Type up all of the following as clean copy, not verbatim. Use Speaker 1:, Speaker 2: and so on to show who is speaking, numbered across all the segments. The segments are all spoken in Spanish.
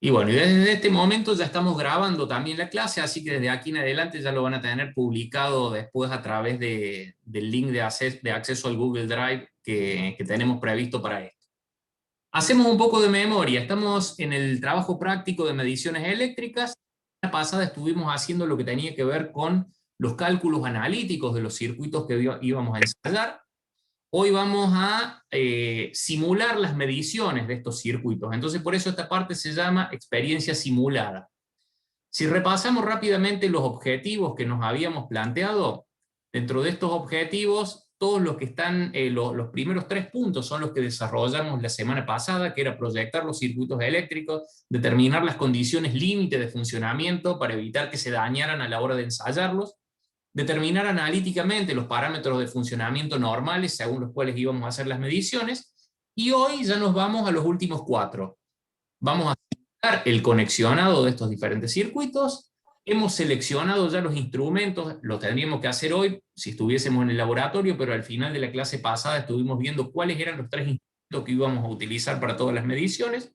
Speaker 1: Y bueno, y desde este momento ya estamos grabando también la clase, así que desde aquí en adelante ya lo van a tener publicado después a través del link de acceso al Google Drive que tenemos previsto para esto. Hacemos un poco de memoria, estamos en el trabajo práctico de mediciones eléctricas. La semana pasada estuvimos haciendo lo que tenía que ver con los cálculos analíticos de los circuitos que íbamos a ensayar. Hoy vamos a simular las mediciones de estos circuitos. Entonces, por eso esta parte se llama experiencia simulada. Si repasamos rápidamente los objetivos que nos habíamos planteado, dentro de estos objetivos, todos los que están, los primeros 3 puntos son los que desarrollamos la semana pasada, que era proyectar los circuitos eléctricos, determinar las condiciones límite de funcionamiento para evitar que se dañaran a la hora de ensayarlos, determinar analíticamente los parámetros de funcionamiento normales según los cuales íbamos a hacer las mediciones, y hoy ya nos vamos a los últimos 4. Vamos a simular el conexionado de estos diferentes circuitos. Hemos seleccionado ya los instrumentos, lo tendríamos que hacer hoy si estuviésemos en el laboratorio, pero al final de la clase pasada estuvimos viendo cuáles eran los 3 instrumentos que íbamos a utilizar para todas las mediciones.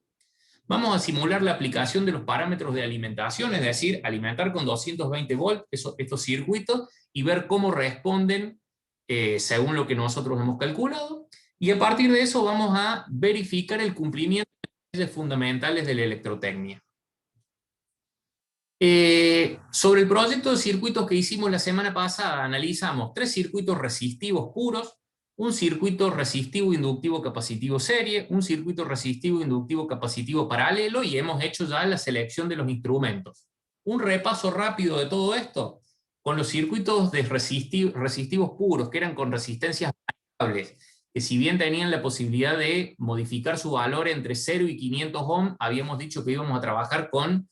Speaker 1: Vamos a simular la aplicación de los parámetros de alimentación, es decir, alimentar con 220 volts estos circuitos y ver cómo responden según lo que nosotros hemos calculado. Y a partir de eso vamos a verificar el cumplimiento de las leyes fundamentales de la electrotecnia. Sobre el proyecto de circuitos que hicimos la semana pasada, analizamos 3 circuitos resistivos puros, un circuito resistivo inductivo capacitivo serie, un circuito resistivo inductivo capacitivo paralelo, y hemos hecho ya la selección de los instrumentos. Un repaso rápido de todo esto, con los circuitos de resistivos puros, que eran con resistencias variables, que si bien tenían la posibilidad de modificar su valor entre 0 y 500 ohm, habíamos dicho que íbamos a trabajar con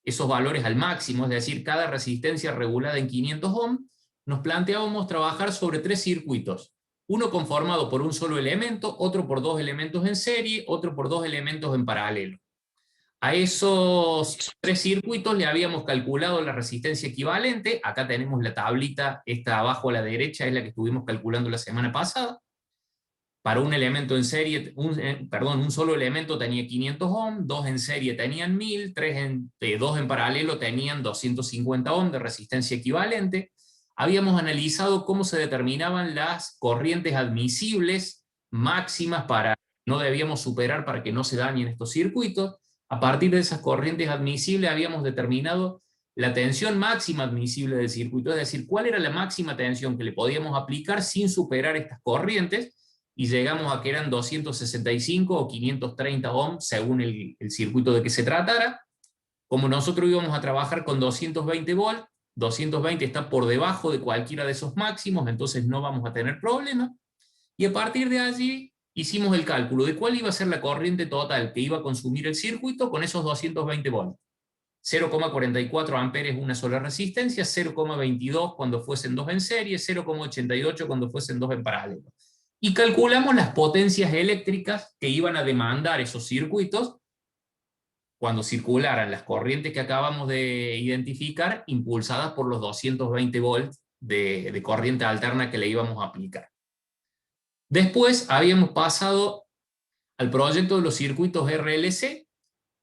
Speaker 1: esos valores al máximo, es decir, cada resistencia regulada en 500 ohm. Nos planteábamos trabajar sobre 3 circuitos. Uno conformado por un solo elemento, otro por 2 elementos en serie, otro por 2 elementos en paralelo. A esos 3 circuitos le habíamos calculado la resistencia equivalente. Acá tenemos la tablita, esta abajo a la derecha es la que estuvimos calculando la semana pasada. Para un elemento en serie, un solo elemento tenía 500 ohm, 2 en serie tenían 1000, 2 en paralelo tenían 250 ohm de resistencia equivalente. Habíamos analizado cómo se determinaban las corrientes admisibles máximas para no debíamos superar para que no se dañen estos circuitos. A partir de esas corrientes admisibles habíamos determinado la tensión máxima admisible del circuito, es decir, cuál era la máxima tensión que le podíamos aplicar sin superar estas corrientes, y llegamos a que eran 265 o 530 ohms según el circuito de que se tratara. Como nosotros íbamos a trabajar con 220 volts, 220 está por debajo de cualquiera de esos máximos, entonces no vamos a tener problema. Y a partir de allí hicimos el cálculo de cuál iba a ser la corriente total que iba a consumir el circuito con esos 220 volts. 0,44 amperes una sola resistencia, 0,22 cuando fuesen 2 en serie, 0,88 cuando fuesen 2 en paralelo. Y calculamos las potencias eléctricas que iban a demandar esos circuitos cuando circularan las corrientes que acabamos de identificar, impulsadas por los 220 volts de corriente alterna que le íbamos a aplicar. Después habíamos pasado al proyecto de los circuitos RLC,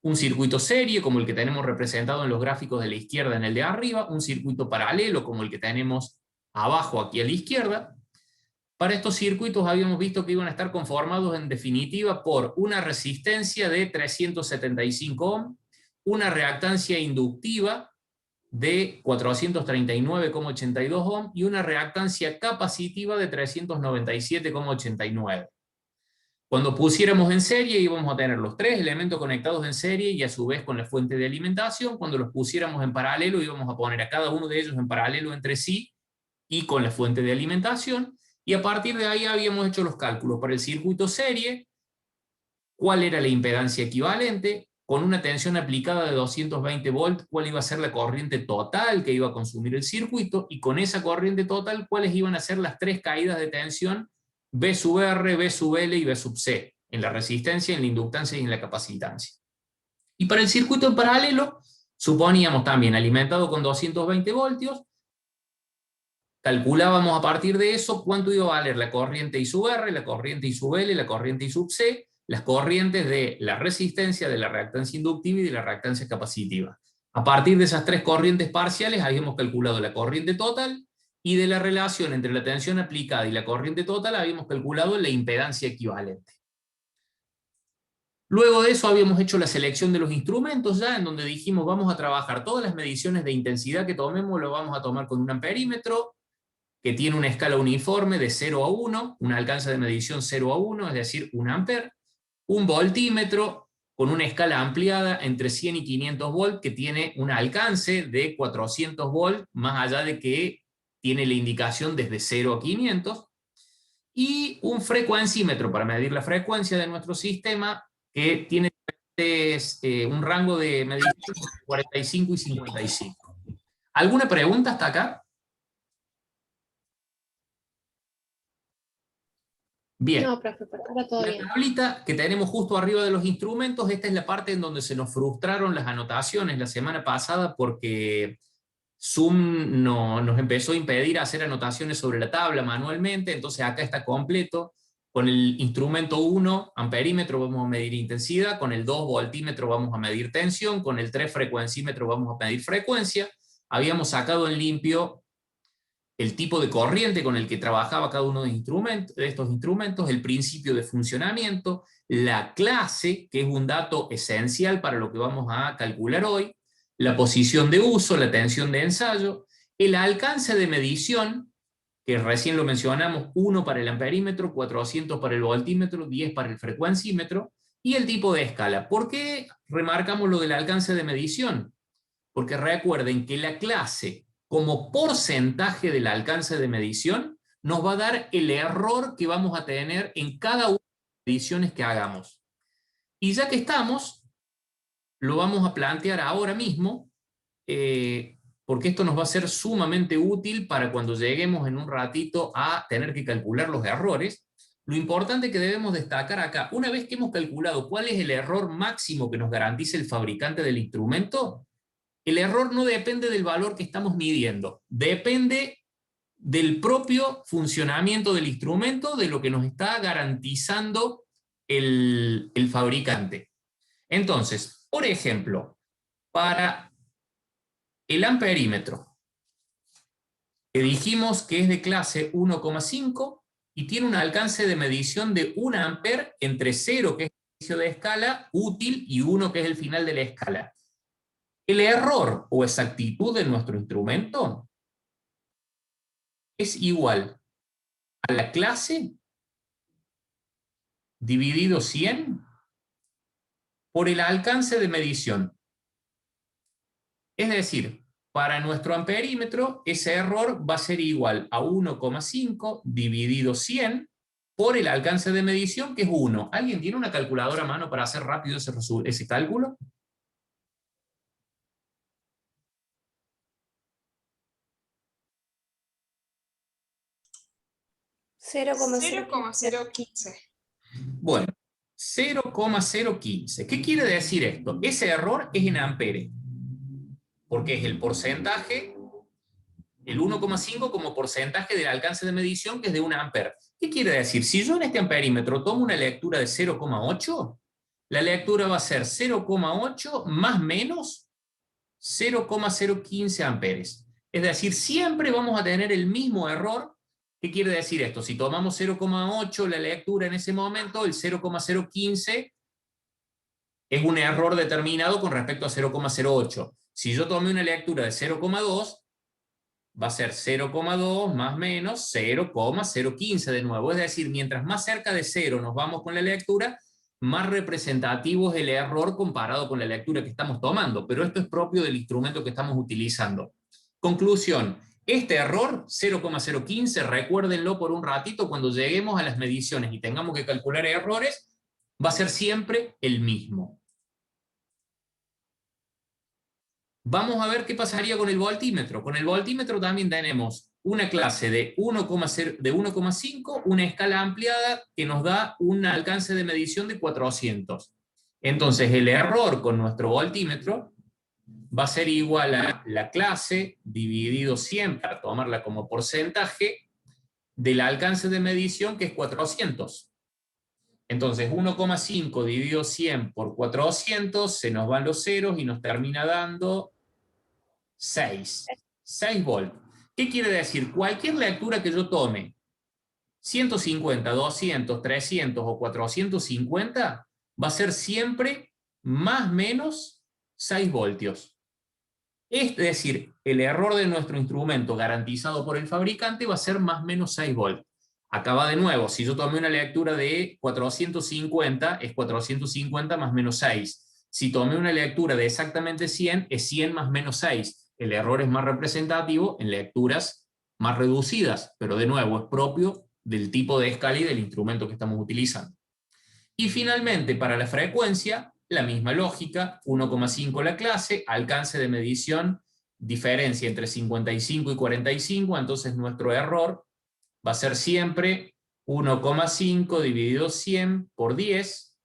Speaker 1: un circuito serie como el que tenemos representado en los gráficos de la izquierda en el de arriba, un circuito paralelo como el que tenemos abajo aquí a la izquierda. Para estos circuitos habíamos visto que iban a estar conformados en definitiva por una resistencia de 375 ohm, una reactancia inductiva de 439,82 ohm y una reactancia capacitiva de 397,89. Cuando pusiéramos en serie íbamos a tener los 3 elementos conectados en serie y a su vez con la fuente de alimentación. Cuando los pusiéramos en paralelo íbamos a poner a cada uno de ellos en paralelo entre sí y con la fuente de alimentación. Y a partir de ahí habíamos hecho los cálculos para el circuito serie, cuál era la impedancia equivalente, con una tensión aplicada de 220 volts, cuál iba a ser la corriente total que iba a consumir el circuito, y con esa corriente total, cuáles iban a ser las 3 caídas de tensión, B sub R, B sub L y B sub C, en la resistencia, en la inductancia y en la capacitancia. Y para el circuito en paralelo, suponíamos también alimentado con 220 voltios, calculábamos a partir de eso cuánto iba a valer la corriente I sub R, la corriente I sub L, la corriente I sub C, las corrientes de la resistencia, de la reactancia inductiva y de la reactancia capacitiva. A partir de esas tres corrientes parciales habíamos calculado la corriente total, y de la relación entre la tensión aplicada y la corriente total habíamos calculado la impedancia equivalente. Luego de eso habíamos hecho la selección de los instrumentos ya, en donde dijimos vamos a trabajar todas las mediciones de intensidad que tomemos, lo vamos a tomar con un amperímetro, que tiene una escala uniforme de 0 a 1, un alcance de medición 0 a 1, es decir, 1 amper, un voltímetro con una escala ampliada entre 100 y 500 volts, que tiene un alcance de 400 volts, más allá de que tiene la indicación desde 0 a 500, y un frecuencímetro para medir la frecuencia de nuestro sistema, que tiene un rango de medición de 45 y 55. ¿Alguna pregunta hasta acá? Bien.
Speaker 2: No, profe, por ahora todo bien.
Speaker 1: La tablita que tenemos justo arriba de los instrumentos, esta es la parte en donde se nos frustraron las anotaciones la semana pasada porque Zoom nos empezó a impedir hacer anotaciones sobre la tabla manualmente, entonces acá está completo. Con el instrumento 1, amperímetro, vamos a medir intensidad, con el 2, voltímetro, vamos a medir tensión, con el 3, frecuencímetro, vamos a medir frecuencia. Habíamos sacado en limpio el tipo de corriente con el que trabajaba cada uno de estos instrumentos, el principio de funcionamiento, la clase, que es un dato esencial para lo que vamos a calcular hoy, la posición de uso, la tensión de ensayo, el alcance de medición, que recién lo mencionamos, 1 para el amperímetro, 400 para el voltímetro, 10 para el frecuencímetro, y el tipo de escala. ¿Por qué remarcamos lo del alcance de medición? Porque recuerden que la clase, como porcentaje del alcance de medición, nos va a dar el error que vamos a tener en cada una de las mediciones que hagamos. Y ya que estamos, lo vamos a plantear ahora mismo, porque esto nos va a ser sumamente útil para cuando lleguemos en un ratito a tener que calcular los errores. Lo importante que debemos destacar acá, una vez que hemos calculado cuál es el error máximo que nos garantiza el fabricante del instrumento, el error no depende del valor que estamos midiendo, depende del propio funcionamiento del instrumento, de lo que nos está garantizando el fabricante. Entonces, por ejemplo, para el amperímetro, que dijimos que es de clase 1,5 y tiene un alcance de medición de 1 amper entre 0, que es el inicio de escala, útil, y 1, que es el final de la escala. El error o exactitud de nuestro instrumento es igual a la clase dividido 100 por el alcance de medición. Es decir, para nuestro amperímetro, ese error va a ser igual a 1,5 dividido 100 por el alcance de medición, que es 1. ¿Alguien tiene una calculadora a mano para hacer rápido ese cálculo?
Speaker 2: 0,015.
Speaker 1: Bueno, 0,015. ¿Qué quiere decir esto? Ese error es en amperes, porque es el porcentaje, el 1,5 como porcentaje del alcance de medición, que es de 1 amper. ¿Qué quiere decir? Si yo en este amperímetro tomo una lectura de 0,8, la lectura va a ser 0,8 más menos 0,015 amperes. Es decir, siempre vamos a tener el mismo error. ¿Qué quiere decir esto? Si tomamos 0,8 la lectura en ese momento, el 0,015 es un error determinado con respecto a 0,08. Si yo tomé una lectura de 0,2, va a ser 0,2 más menos 0,015 de nuevo. Es decir, mientras más cerca de 0 nos vamos con la lectura, más representativo es el error comparado con la lectura que estamos tomando. Pero esto es propio del instrumento que estamos utilizando. Conclusión. Este error, 0,015, recuérdenlo por un ratito, cuando lleguemos a las mediciones y tengamos que calcular errores, va a ser siempre el mismo. Vamos a ver qué pasaría con el voltímetro. Con el voltímetro también tenemos una clase de 1,5, una escala ampliada que nos da un alcance de medición de 400. Entonces el error con nuestro voltímetro va a ser igual a la clase dividido 100, para tomarla como porcentaje, del alcance de medición, que es 400. Entonces 1,5 dividido 100 por 400, se nos van los ceros y nos termina dando 6 volts. ¿Qué quiere decir? Cualquier lectura que yo tome, 150, 200, 300 o 450, va a ser siempre más menos 6 voltios. Es decir, el error de nuestro instrumento garantizado por el fabricante va a ser más menos 6 volts. Acá va de nuevo, si yo tomé una lectura de 450, es 450 más menos 6. Si tomé una lectura de exactamente 100, es 100 más menos 6. El error es más representativo en lecturas más reducidas, pero de nuevo es propio del tipo de escala y del instrumento que estamos utilizando. Y finalmente, para la frecuencia, la misma lógica, 1,5 la clase, alcance de medición, diferencia entre 55 y 45, entonces nuestro error va a ser siempre 1,5 dividido 100 por 10,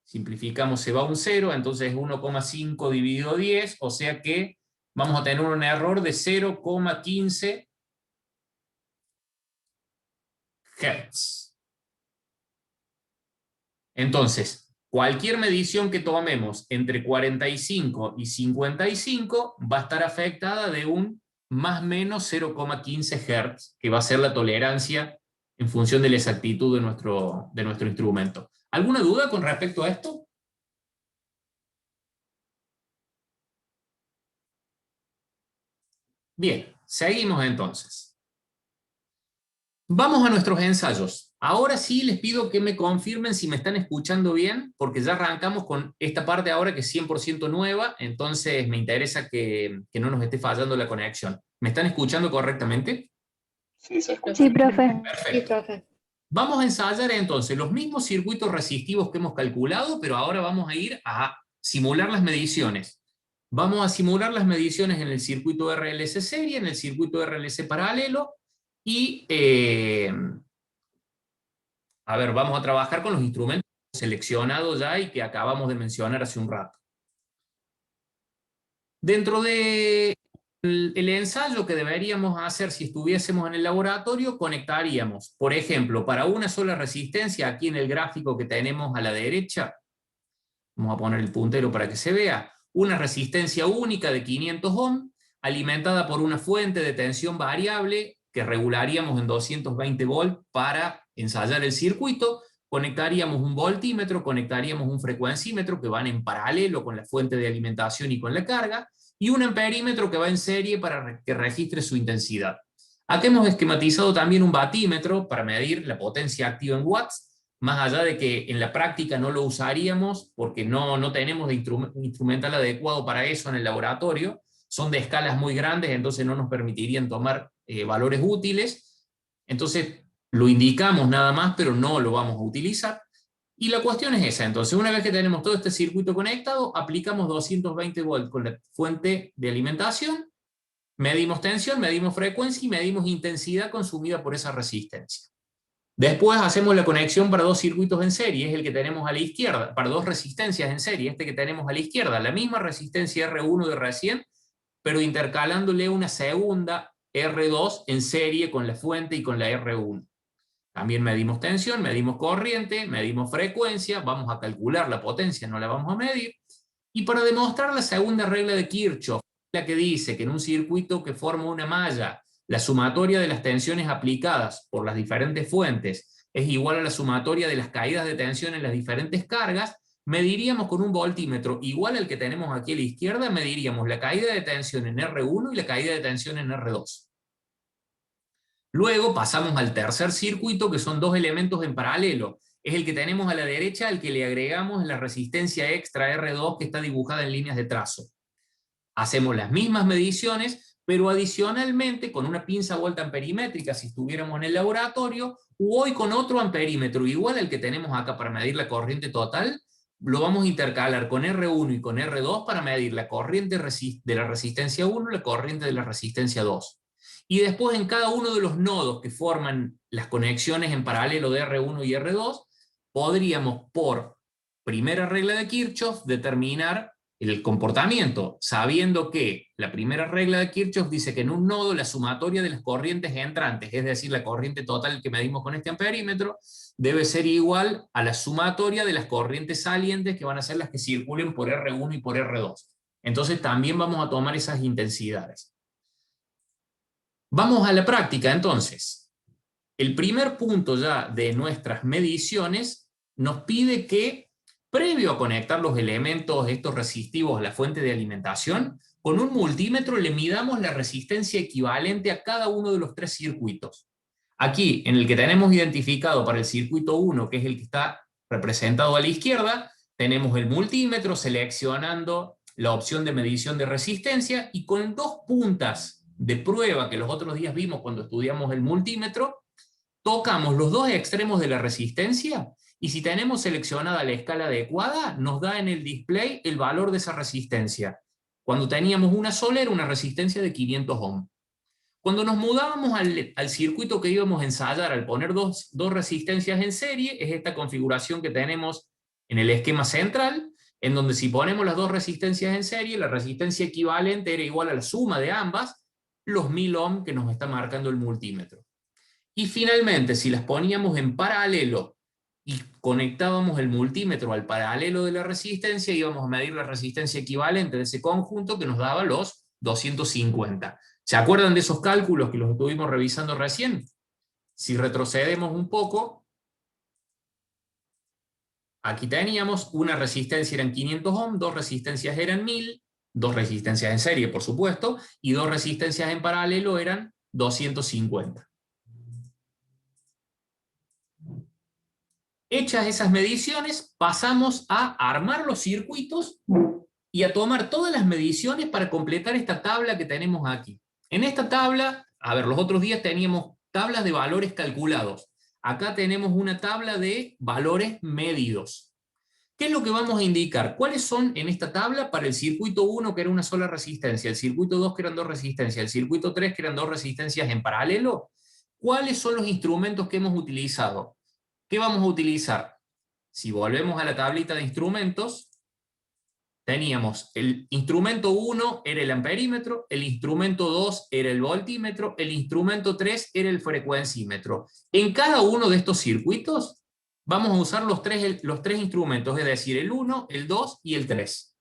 Speaker 1: simplificamos, se va un 0, entonces 1,5 dividido 10, o sea que vamos a tener un error de 0,15 Hz. Entonces, cualquier medición que tomemos entre 45 y 55 va a estar afectada de un más o menos 0,15 Hz, que va a ser la tolerancia en función de la exactitud de nuestro instrumento. ¿Alguna duda con respecto a esto? Bien, seguimos entonces. Vamos a nuestros ensayos. Ahora sí les pido que me confirmen si me están escuchando bien, porque ya arrancamos con esta parte ahora que es 100% nueva, entonces me interesa que no nos esté fallando la conexión. ¿Me están escuchando correctamente?
Speaker 2: Sí, se escucha.
Speaker 3: Sí, profe.
Speaker 1: Perfecto.
Speaker 2: Sí, profe.
Speaker 1: Vamos a ensayar entonces los mismos circuitos resistivos que hemos calculado, pero ahora vamos a ir a simular las mediciones. Vamos a simular las mediciones en el circuito RLC serie, en el circuito RLC paralelo, y a ver, vamos a trabajar con los instrumentos seleccionados ya y que acabamos de mencionar hace un rato. Dentro de el ensayo que deberíamos hacer si estuviésemos en el laboratorio, conectaríamos, por ejemplo, para una sola resistencia, aquí en el gráfico que tenemos a la derecha, vamos a poner el puntero para que se vea, una resistencia única de 500 ohm, alimentada por una fuente de tensión variable que regularíamos en 220 volts para ensayar el circuito. Conectaríamos un voltímetro, conectaríamos un frecuencímetro que van en paralelo con la fuente de alimentación y con la carga, y un amperímetro que va en serie para que registre su intensidad. Acá hemos esquematizado también un batímetro para medir la potencia activa en watts, más allá de que en la práctica no lo usaríamos porque no tenemos de instrumental adecuado para eso en el laboratorio, son de escalas muy grandes, entonces no nos permitirían tomar valores útiles, entonces lo indicamos nada más, pero no lo vamos a utilizar. Y la cuestión es esa, entonces una vez que tenemos todo este circuito conectado, aplicamos 220 volts con la fuente de alimentación, medimos tensión, medimos frecuencia y medimos intensidad consumida por esa resistencia. Después hacemos la conexión para dos circuitos en serie, es el que tenemos a la izquierda, para dos resistencias en serie, este que tenemos a la izquierda, la misma resistencia R1 de recién, pero intercalándole una segunda R2 en serie con la fuente y con la R1. También medimos tensión, medimos corriente, medimos frecuencia, vamos a calcular la potencia, no la vamos a medir. Y para demostrar la segunda regla de Kirchhoff, la que dice que en un circuito que forma una malla, la sumatoria de las tensiones aplicadas por las diferentes fuentes es igual a la sumatoria de las caídas de tensión en las diferentes cargas, mediríamos con un voltímetro igual al que tenemos aquí a la izquierda, mediríamos la caída de tensión en R1 y la caída de tensión en R2. Luego pasamos al tercer circuito, que son dos elementos en paralelo. Es el que tenemos a la derecha, al que le agregamos la resistencia extra R2 que está dibujada en líneas de trazo. Hacemos las mismas mediciones, pero adicionalmente con una pinza voltamperimétrica si estuviéramos en el laboratorio, o hoy con otro amperímetro igual al que tenemos acá para medir la corriente total, lo vamos a intercalar con R1 y con R2 para medir la corriente de la resistencia 1 y la corriente de la resistencia 2. Y después en cada uno de los nodos que forman las conexiones en paralelo de R1 y R2, podríamos por primera regla de Kirchhoff determinar el comportamiento, sabiendo que la primera regla de Kirchhoff dice que en un nodo la sumatoria de las corrientes entrantes, es decir, la corriente total que medimos con este amperímetro, debe ser igual a la sumatoria de las corrientes salientes, que van a ser las que circulen por R1 y por R2. Entonces también vamos a tomar esas intensidades. Vamos a la práctica entonces. El primer punto ya de nuestras mediciones nos pide que, previo a conectar los elementos estos resistivos a la fuente de alimentación, con un multímetro le midamos la resistencia equivalente a cada uno de los tres circuitos. Aquí, en el que tenemos identificado para el circuito 1, que es el que está representado a la izquierda, tenemos el multímetro seleccionando la opción de medición de resistencia, y con dos puntas de prueba que los otros días vimos cuando estudiamos el multímetro, tocamos los dos extremos de la resistencia, y si tenemos seleccionada la escala adecuada, nos da en el display el valor de esa resistencia. Cuando teníamos una sola era una resistencia de 500 ohm. Cuando nos mudábamos al circuito que íbamos a ensayar, al poner dos resistencias en serie, es esta configuración que tenemos en el esquema central, en donde si ponemos las dos resistencias en serie, la resistencia equivalente era igual a la suma de ambas, los 1000 ohm que nos está marcando el multímetro. Y finalmente, si las poníamos en paralelo y conectábamos el multímetro al paralelo de la resistencia, íbamos a medir la resistencia equivalente de ese conjunto, que nos daba los 250. ¿Se acuerdan de esos cálculos que los estuvimos revisando recién? Si retrocedemos un poco, aquí teníamos una resistencia eran 500 ohm, dos resistencias eran 1000, dos resistencias en serie, por supuesto, y dos resistencias en paralelo eran 250. Hechas esas mediciones, pasamos a armar los circuitos y a tomar todas las mediciones para completar esta tabla que tenemos aquí. En esta tabla, a ver, los otros días teníamos tablas de valores calculados. Acá tenemos una tabla de valores medidos. ¿Qué es lo que vamos a indicar? ¿Cuáles son en esta tabla para el circuito 1, que era una sola resistencia, el circuito 2, que eran dos resistencias, el circuito 3, que eran dos resistencias en paralelo? ¿Cuáles son los instrumentos que hemos utilizado? ¿Qué vamos a utilizar? Si volvemos a la tablita de instrumentos, teníamos el instrumento 1 era el amperímetro, el instrumento 2 era el voltímetro, el instrumento 3 era el frecuencímetro. En cada uno de estos circuitos vamos a usar los tres instrumentos, es decir, el 1, el 2 y el 3.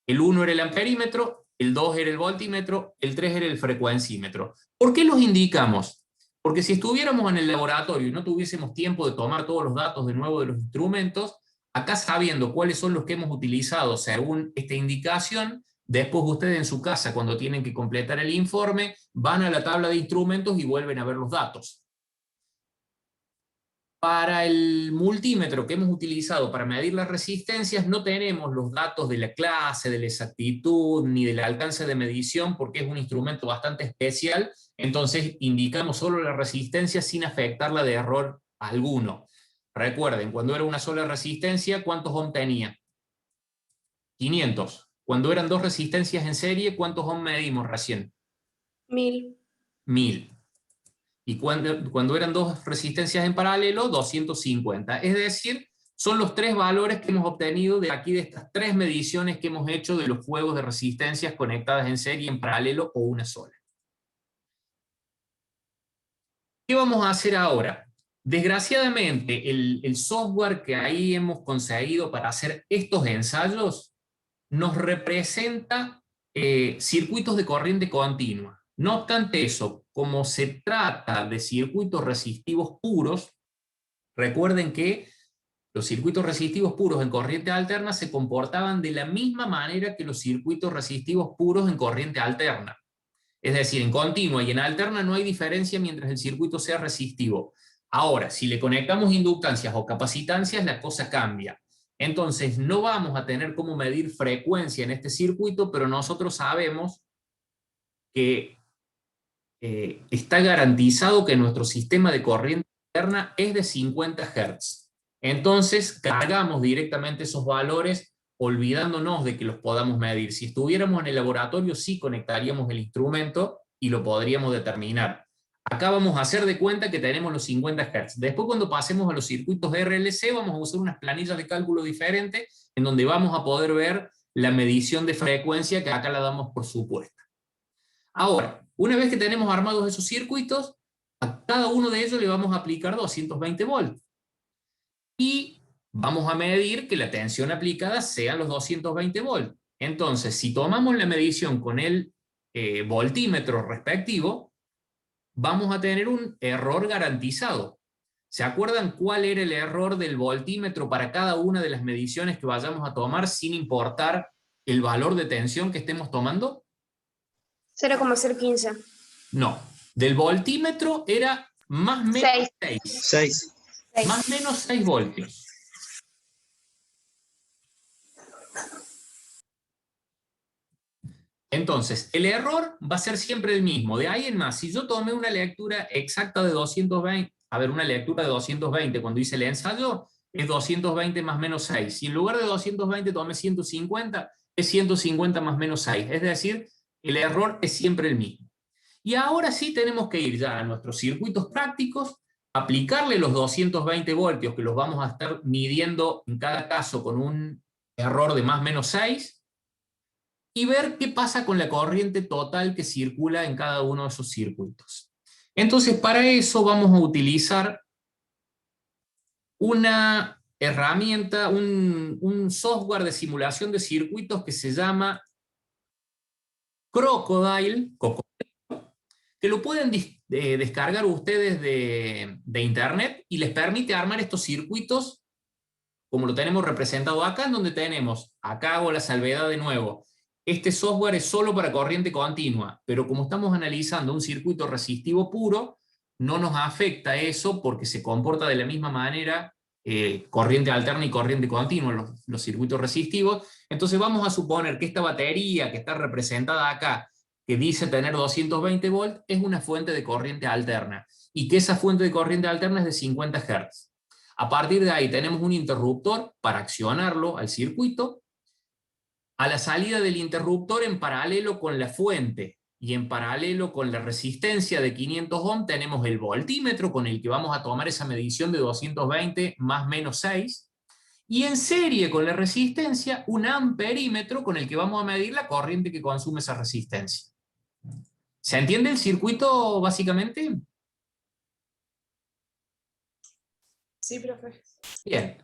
Speaker 1: El 1 era el amperímetro, el 2 era el voltímetro, el 3 era el frecuencímetro. ¿Por qué los indicamos? Porque si estuviéramos en el laboratorio y no tuviésemos tiempo de tomar todos los datos de nuevo de los instrumentos, acá sabiendo cuáles son los que hemos utilizado según esta indicación, después ustedes en su casa, cuando tienen que completar el informe, van a la tabla de instrumentos y vuelven a ver los datos. Para el multímetro que hemos utilizado para medir las resistencias, no tenemos los datos de la clase, de la exactitud, ni del alcance de medición, porque es un instrumento bastante especial. Entonces indicamos solo la resistencia sin afectarla de error alguno. Recuerden, cuando era una sola resistencia, ¿cuántos ohm tenía? 500. Cuando eran dos resistencias en serie, ¿cuántos ohm medimos recién?
Speaker 2: 1000.
Speaker 1: 1000. Y cuando eran dos resistencias en paralelo, 250. Es decir, son los tres valores que hemos obtenido de aquí, de estas tres mediciones que hemos hecho de los juegos de resistencias conectadas en serie, en paralelo o una sola. ¿Qué vamos a hacer ahora? Desgraciadamente, el software que ahí hemos conseguido para hacer estos ensayos nos representa circuitos de corriente continua. No obstante eso, como se trata de circuitos resistivos puros, recuerden que los circuitos resistivos puros en corriente alterna se comportaban de la misma manera que los circuitos resistivos puros en corriente alterna. Es decir, en continua y en alterna no hay diferencia mientras el circuito sea resistivo. Ahora, si le conectamos inductancias o capacitancias, la cosa cambia. Entonces, no vamos a tener cómo medir frecuencia en este circuito, pero nosotros sabemos que está garantizado que nuestro sistema de corriente alterna es de 50 Hz. Entonces, cargamos directamente esos valores olvidándonos de que los podamos medir. Si estuviéramos en el laboratorio, sí conectaríamos el instrumento y lo podríamos determinar. Acá vamos a hacer de cuenta que tenemos los 50 Hz. Después, cuando pasemos a los circuitos de RLC, vamos a usar unas planillas de cálculo diferentes en donde vamos a poder ver la medición de frecuencia, que acá la damos por supuesta. Ahora, una vez que tenemos armados esos circuitos, a cada uno de ellos le vamos a aplicar 220 volts. Y vamos a medir que la tensión aplicada sean los 220 volts. Entonces, si tomamos la medición con el voltímetro respectivo, vamos a tener un error garantizado. ¿Se acuerdan cuál era el error del voltímetro para cada una de las mediciones que vayamos a tomar sin importar el valor de tensión que estemos tomando?
Speaker 2: 0,015.
Speaker 1: No, del voltímetro era más o menos 6.
Speaker 3: 6.
Speaker 1: Más o menos 6 voltios. Entonces, el error va a ser siempre el mismo. De ahí en más, si yo tomé una lectura exacta de 220, una lectura de 220 cuando hice el ensayo, es 220 más menos 6. Si en lugar de 220 tomé 150, es 150 más menos 6. Es decir, el error es siempre el mismo. Y ahora sí tenemos que ir ya a nuestros circuitos prácticos, aplicarle los 220 voltios, que los vamos a estar midiendo en cada caso con un error de más o menos 6, y ver qué pasa con la corriente total que circula en cada uno de esos circuitos. Entonces, para eso vamos a utilizar una herramienta, un software de simulación de circuitos que se llama Crocodile, que lo pueden descargar ustedes de internet y les permite armar estos circuitos como lo tenemos representado acá, en donde tenemos, acá hago la salvedad de nuevo, este software es solo para corriente continua, pero como estamos analizando un circuito resistivo puro, no nos afecta eso porque se comporta de la misma manera corriente alterna y corriente continua, los circuitos resistivos. Entonces vamos a suponer que esta batería que está representada acá, que dice tener 220 volts, es una fuente de corriente alterna, y que esa fuente de corriente alterna es de 50 Hz. A partir de ahí tenemos un interruptor para accionarlo al circuito. A la salida del interruptor, en paralelo con la fuente y en paralelo con la resistencia de 500 ohms, tenemos el voltímetro con el que vamos a tomar esa medición de 220 más menos 6, y en serie con la resistencia un amperímetro con el que vamos a medir la corriente que consume esa resistencia. ¿Se entiende el circuito básicamente?
Speaker 2: Sí, profe.
Speaker 1: Bien.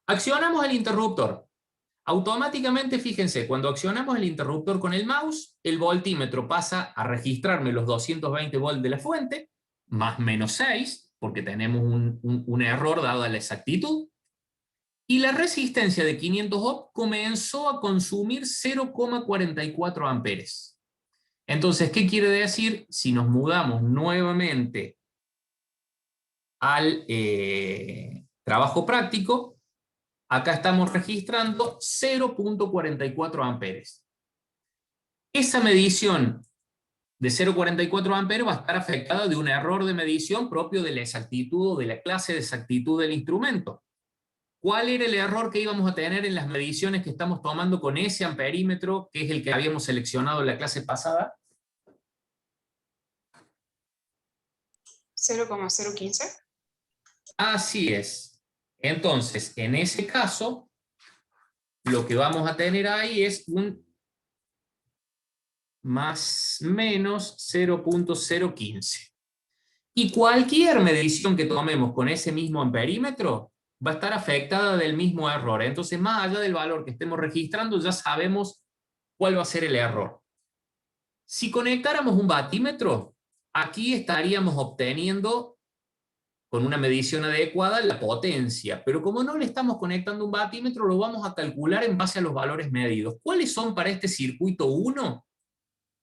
Speaker 1: Accionamos el interruptor. Automáticamente, fíjense, cuando accionamos el interruptor con el mouse, el voltímetro pasa a registrarme los 220 volts de la fuente, más menos 6, porque tenemos un error dada la exactitud, y la resistencia de 500 ohms comenzó a consumir 0,44 amperes. Entonces, ¿qué quiere decir? Si nos mudamos nuevamente al trabajo práctico, acá estamos registrando 0,44 amperes. Esa medición de 0,44 amperes va a estar afectada de un error de medición propio de la exactitud o de la clase de exactitud del instrumento. ¿Cuál era el error que íbamos a tener en las mediciones que estamos tomando con ese amperímetro, que es el que habíamos seleccionado en la clase pasada?
Speaker 2: 0,015.
Speaker 1: Así es. Entonces, en ese caso, lo que vamos a tener ahí es un más menos 0,015. Y cualquier medición que tomemos con ese mismo amperímetro va a estar afectada del mismo error. Entonces, más allá del valor que estemos registrando, ya sabemos cuál va a ser el error. Si conectáramos un batímetro, aquí estaríamos obteniendo, con una medición adecuada, la potencia. Pero como no le estamos conectando un batímetro, lo vamos a calcular en base a los valores medidos. ¿Cuáles son para este circuito 1?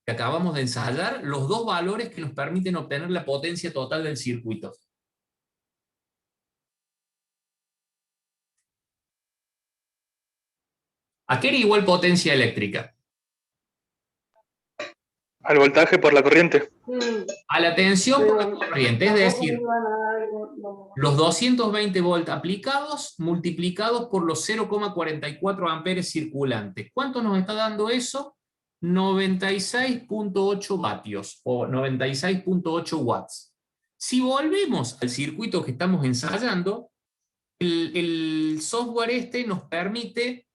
Speaker 1: Que acabamos de ensayar, los dos valores que nos permiten obtener la potencia total del circuito. ¿A qué era igual potencia eléctrica?
Speaker 3: Al voltaje por la corriente.
Speaker 1: A la tensión por la corriente, es decir, los 220 volts aplicados multiplicados por los 0,44 amperes circulantes. ¿Cuánto nos está dando eso? 96,8 vatios o 96,8 watts. Si volvemos al circuito que estamos ensayando, el software este nos permite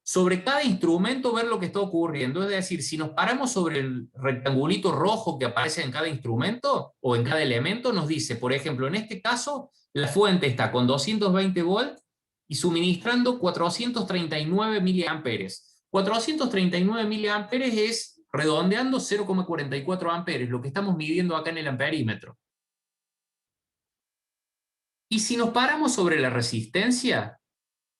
Speaker 1: sobre cada instrumento ver lo que está ocurriendo. Es decir, si nos paramos sobre el rectangulito rojo que aparece en cada instrumento o en cada elemento, nos dice, por ejemplo, en este caso, la fuente está con 220 volts y suministrando 439 miliamperes. 439 miliamperes es, redondeando, 0,44 amperes, lo que estamos midiendo acá en el amperímetro. Y si nos paramos sobre la resistencia,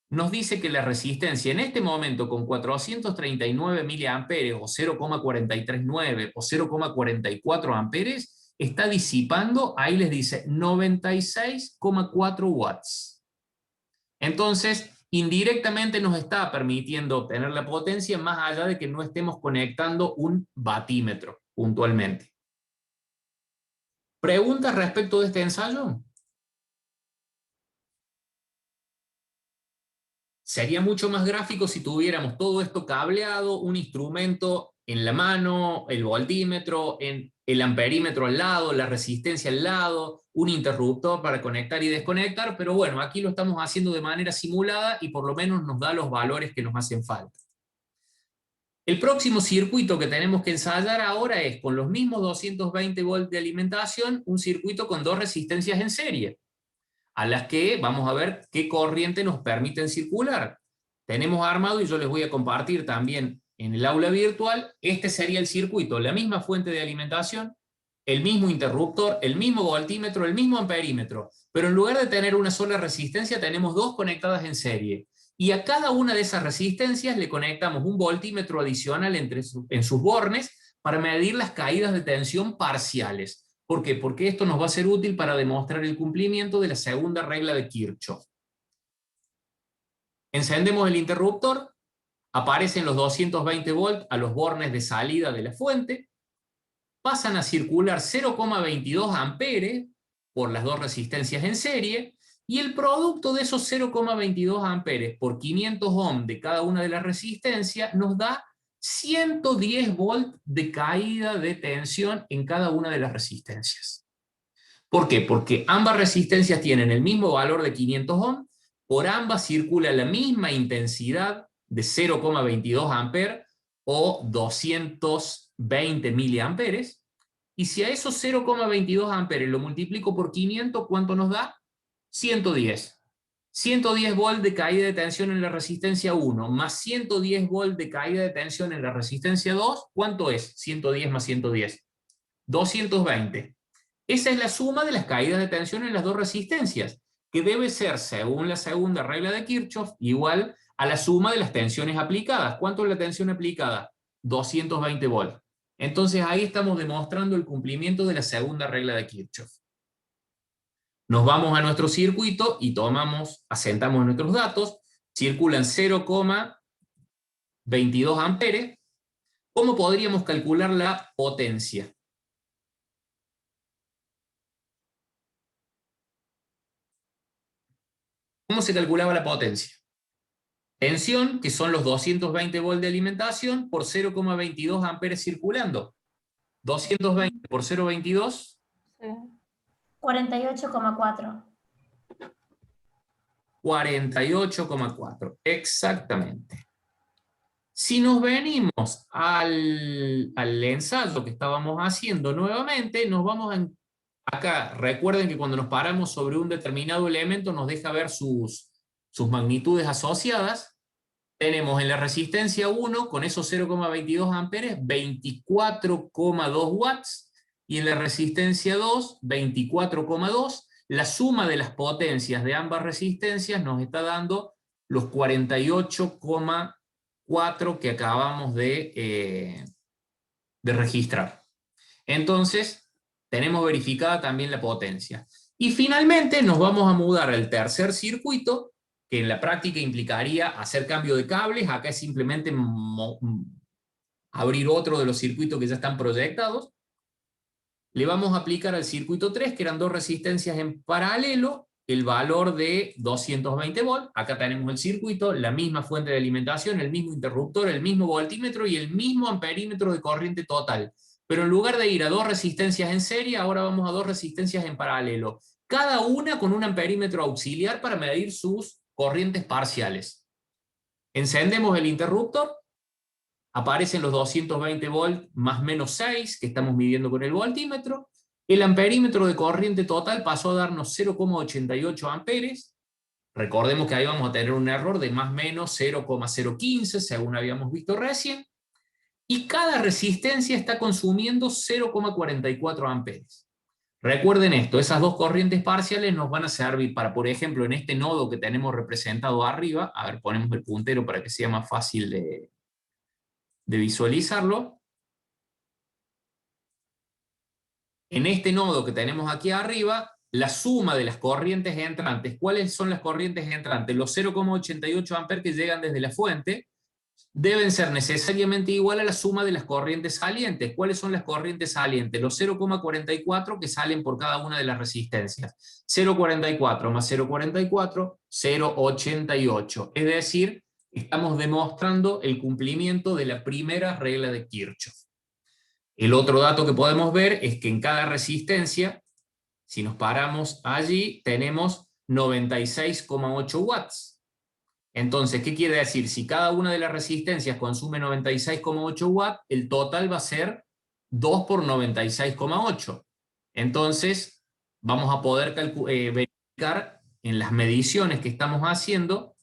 Speaker 1: nos dice que la resistencia en este momento con 439 miliamperes o 0,439 o 0,44 amperes está disipando, ahí les dice 96,4 watts. Entonces, indirectamente nos está permitiendo obtener la potencia más allá de que no estemos conectando un batímetro puntualmente. ¿Preguntas respecto de este ensayo? Sería mucho más gráfico si tuviéramos todo esto cableado, un instrumento en la mano, el voltímetro, el amperímetro al lado, la resistencia al lado, un interruptor para conectar y desconectar, pero bueno, aquí lo estamos haciendo de manera simulada y por lo menos nos da los valores que nos hacen falta. El próximo circuito que tenemos que ensayar ahora es, con los mismos 220 volts de alimentación, un circuito con dos resistencias en serie, a las que vamos a ver qué corriente nos permiten circular. Tenemos armado, y yo les voy a compartir también en el aula virtual, este sería el circuito, la misma fuente de alimentación, el mismo interruptor, el mismo voltímetro, el mismo amperímetro, pero en lugar de tener una sola resistencia, tenemos dos conectadas en serie. Y a cada una de esas resistencias le conectamos un voltímetro adicional en sus bornes para medir las caídas de tensión parciales. ¿Por qué? Porque esto nos va a ser útil para demostrar el cumplimiento de la segunda regla de Kirchhoff. Encendemos el interruptor, aparecen los 220 volts a los bornes de salida de la fuente, pasan a circular 0,22 amperes por las dos resistencias en serie, y el producto de esos 0,22 amperes por 500 ohms de cada una de las resistencias nos da 110 volts de caída de tensión en cada una de las resistencias. ¿Por qué? Porque ambas resistencias tienen el mismo valor de 500 ohms, por ambas circula la misma intensidad de 0,22 amperes o 220 miliamperes, y si a esos 0,22 amperes lo multiplico por 500, ¿cuánto nos da? 110. 110 volts de caída de tensión en la resistencia 1, más 110 volts de caída de tensión en la resistencia 2, ¿cuánto es 110 más 110? 220. Esa es la suma de las caídas de tensión en las dos resistencias, que debe ser, según la segunda regla de Kirchhoff, igual a la suma de las tensiones aplicadas. ¿Cuánto es la tensión aplicada? 220 volts. Entonces ahí estamos demostrando el cumplimiento de la segunda regla de Kirchhoff. Nos vamos a nuestro circuito y asentamos nuestros datos, circulan 0,22 amperes. ¿Cómo podríamos calcular la potencia? ¿Cómo se calculaba la potencia? Tensión, que son los 220 volts de alimentación, por 0,22 amperes circulando. 220 por 0,22.
Speaker 4: 48,4.
Speaker 1: 48,4, exactamente. Si nos venimos al ensayo que estábamos haciendo nuevamente, nos vamos acá. Recuerden que cuando nos paramos sobre un determinado elemento nos deja ver sus magnitudes asociadas. Tenemos en la resistencia 1, con esos 0,22 amperes, 24,2 watts, y en la resistencia 2, 24,2. La suma de las potencias de ambas resistencias nos está dando los 48,4 que acabamos de registrar. Entonces, tenemos verificada también la potencia. Y finalmente nos vamos a mudar al tercer circuito, que en la práctica implicaría hacer cambio de cables. Acá es simplemente abrir otro de los circuitos que ya están proyectados. Le vamos a aplicar al circuito 3, que eran dos resistencias en paralelo, el valor de 220 volts. Acá tenemos el circuito, la misma fuente de alimentación, el mismo interruptor, el mismo voltímetro y el mismo amperímetro de corriente total. Pero en lugar de ir a dos resistencias en serie, ahora vamos a dos resistencias en paralelo, cada una con un amperímetro auxiliar para medir sus corrientes parciales. Encendemos el interruptor, aparecen los 220 volt más menos 6 que estamos midiendo con el voltímetro. El amperímetro de corriente total pasó a darnos 0,88 amperes. Recordemos que ahí vamos a tener un error de más o menos 0,015, según habíamos visto recién. Y cada resistencia está consumiendo 0,44 amperes. Recuerden esto, esas dos corrientes parciales nos van a servir para, por ejemplo, en este nodo que tenemos representado arriba, a ver, ponemos el puntero para que sea más fácil de visualizarlo. En este nodo que tenemos aquí arriba, la suma de las corrientes entrantes. ¿Cuáles son las corrientes entrantes? Los 0,88 amperes que llegan desde la fuente deben ser necesariamente igual a la suma de las corrientes salientes. ¿Cuáles son las corrientes salientes? Los 0,44 que salen por cada una de las resistencias. 0,44 más 0,44, 0,88. Es decir, estamos demostrando el cumplimiento de la primera regla de Kirchhoff. El otro dato que podemos ver es que en cada resistencia, si nos paramos allí, tenemos 96,8 watts. Entonces, ¿qué quiere decir? Si cada una de las resistencias consume 96,8 watts, el total va a ser 2 por 96,8. Entonces, vamos a poder verificar en las mediciones que estamos haciendo.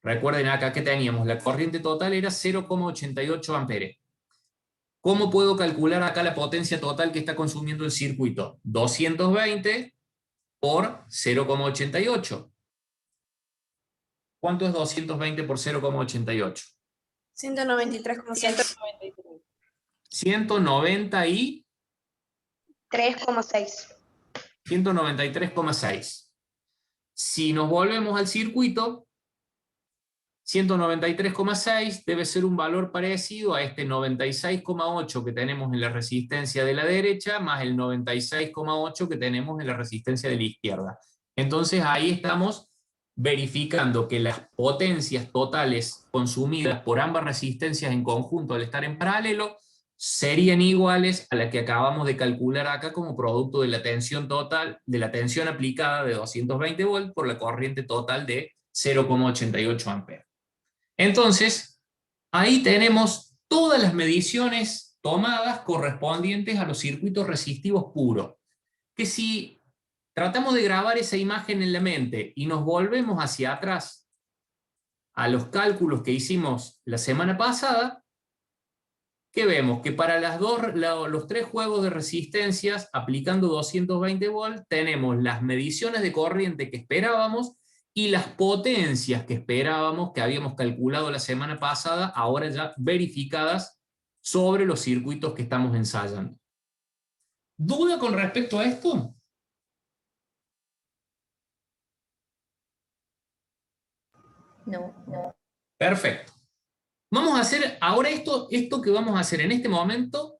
Speaker 1: Recuerden acá que teníamos, la corriente total era 0,88 amperes. ¿Cómo puedo calcular acá la potencia total que está consumiendo el circuito? 220 por 0,88. ¿Cuánto es 220 por 0,88?
Speaker 2: 193,6.
Speaker 1: 193,6. Si nos volvemos al circuito, 193,6 debe ser un valor parecido a este 96,8 que tenemos en la resistencia de la derecha, más el 96,8 que tenemos en la resistencia de la izquierda. Entonces ahí estamos verificando que las potencias totales consumidas por ambas resistencias en conjunto al estar en paralelo serían iguales a la que acabamos de calcular acá como producto de la tensión total, de la tensión aplicada de 220 volts por la corriente total de 0,88 amperes. Entonces, ahí tenemos todas las mediciones tomadas correspondientes a los circuitos resistivos puros. Que si tratamos de grabar esa imagen en la mente y nos volvemos hacia atrás a los cálculos que hicimos la semana pasada, ¿qué vemos? Que para los tres juegos de resistencias aplicando 220 volts tenemos las mediciones de corriente que esperábamos y las potencias que esperábamos, que habíamos calculado la semana pasada, ahora ya verificadas sobre los circuitos que estamos ensayando. ¿Duda con respecto a esto?
Speaker 2: No.
Speaker 1: Perfecto. Vamos a hacer ahora esto que vamos a hacer en este momento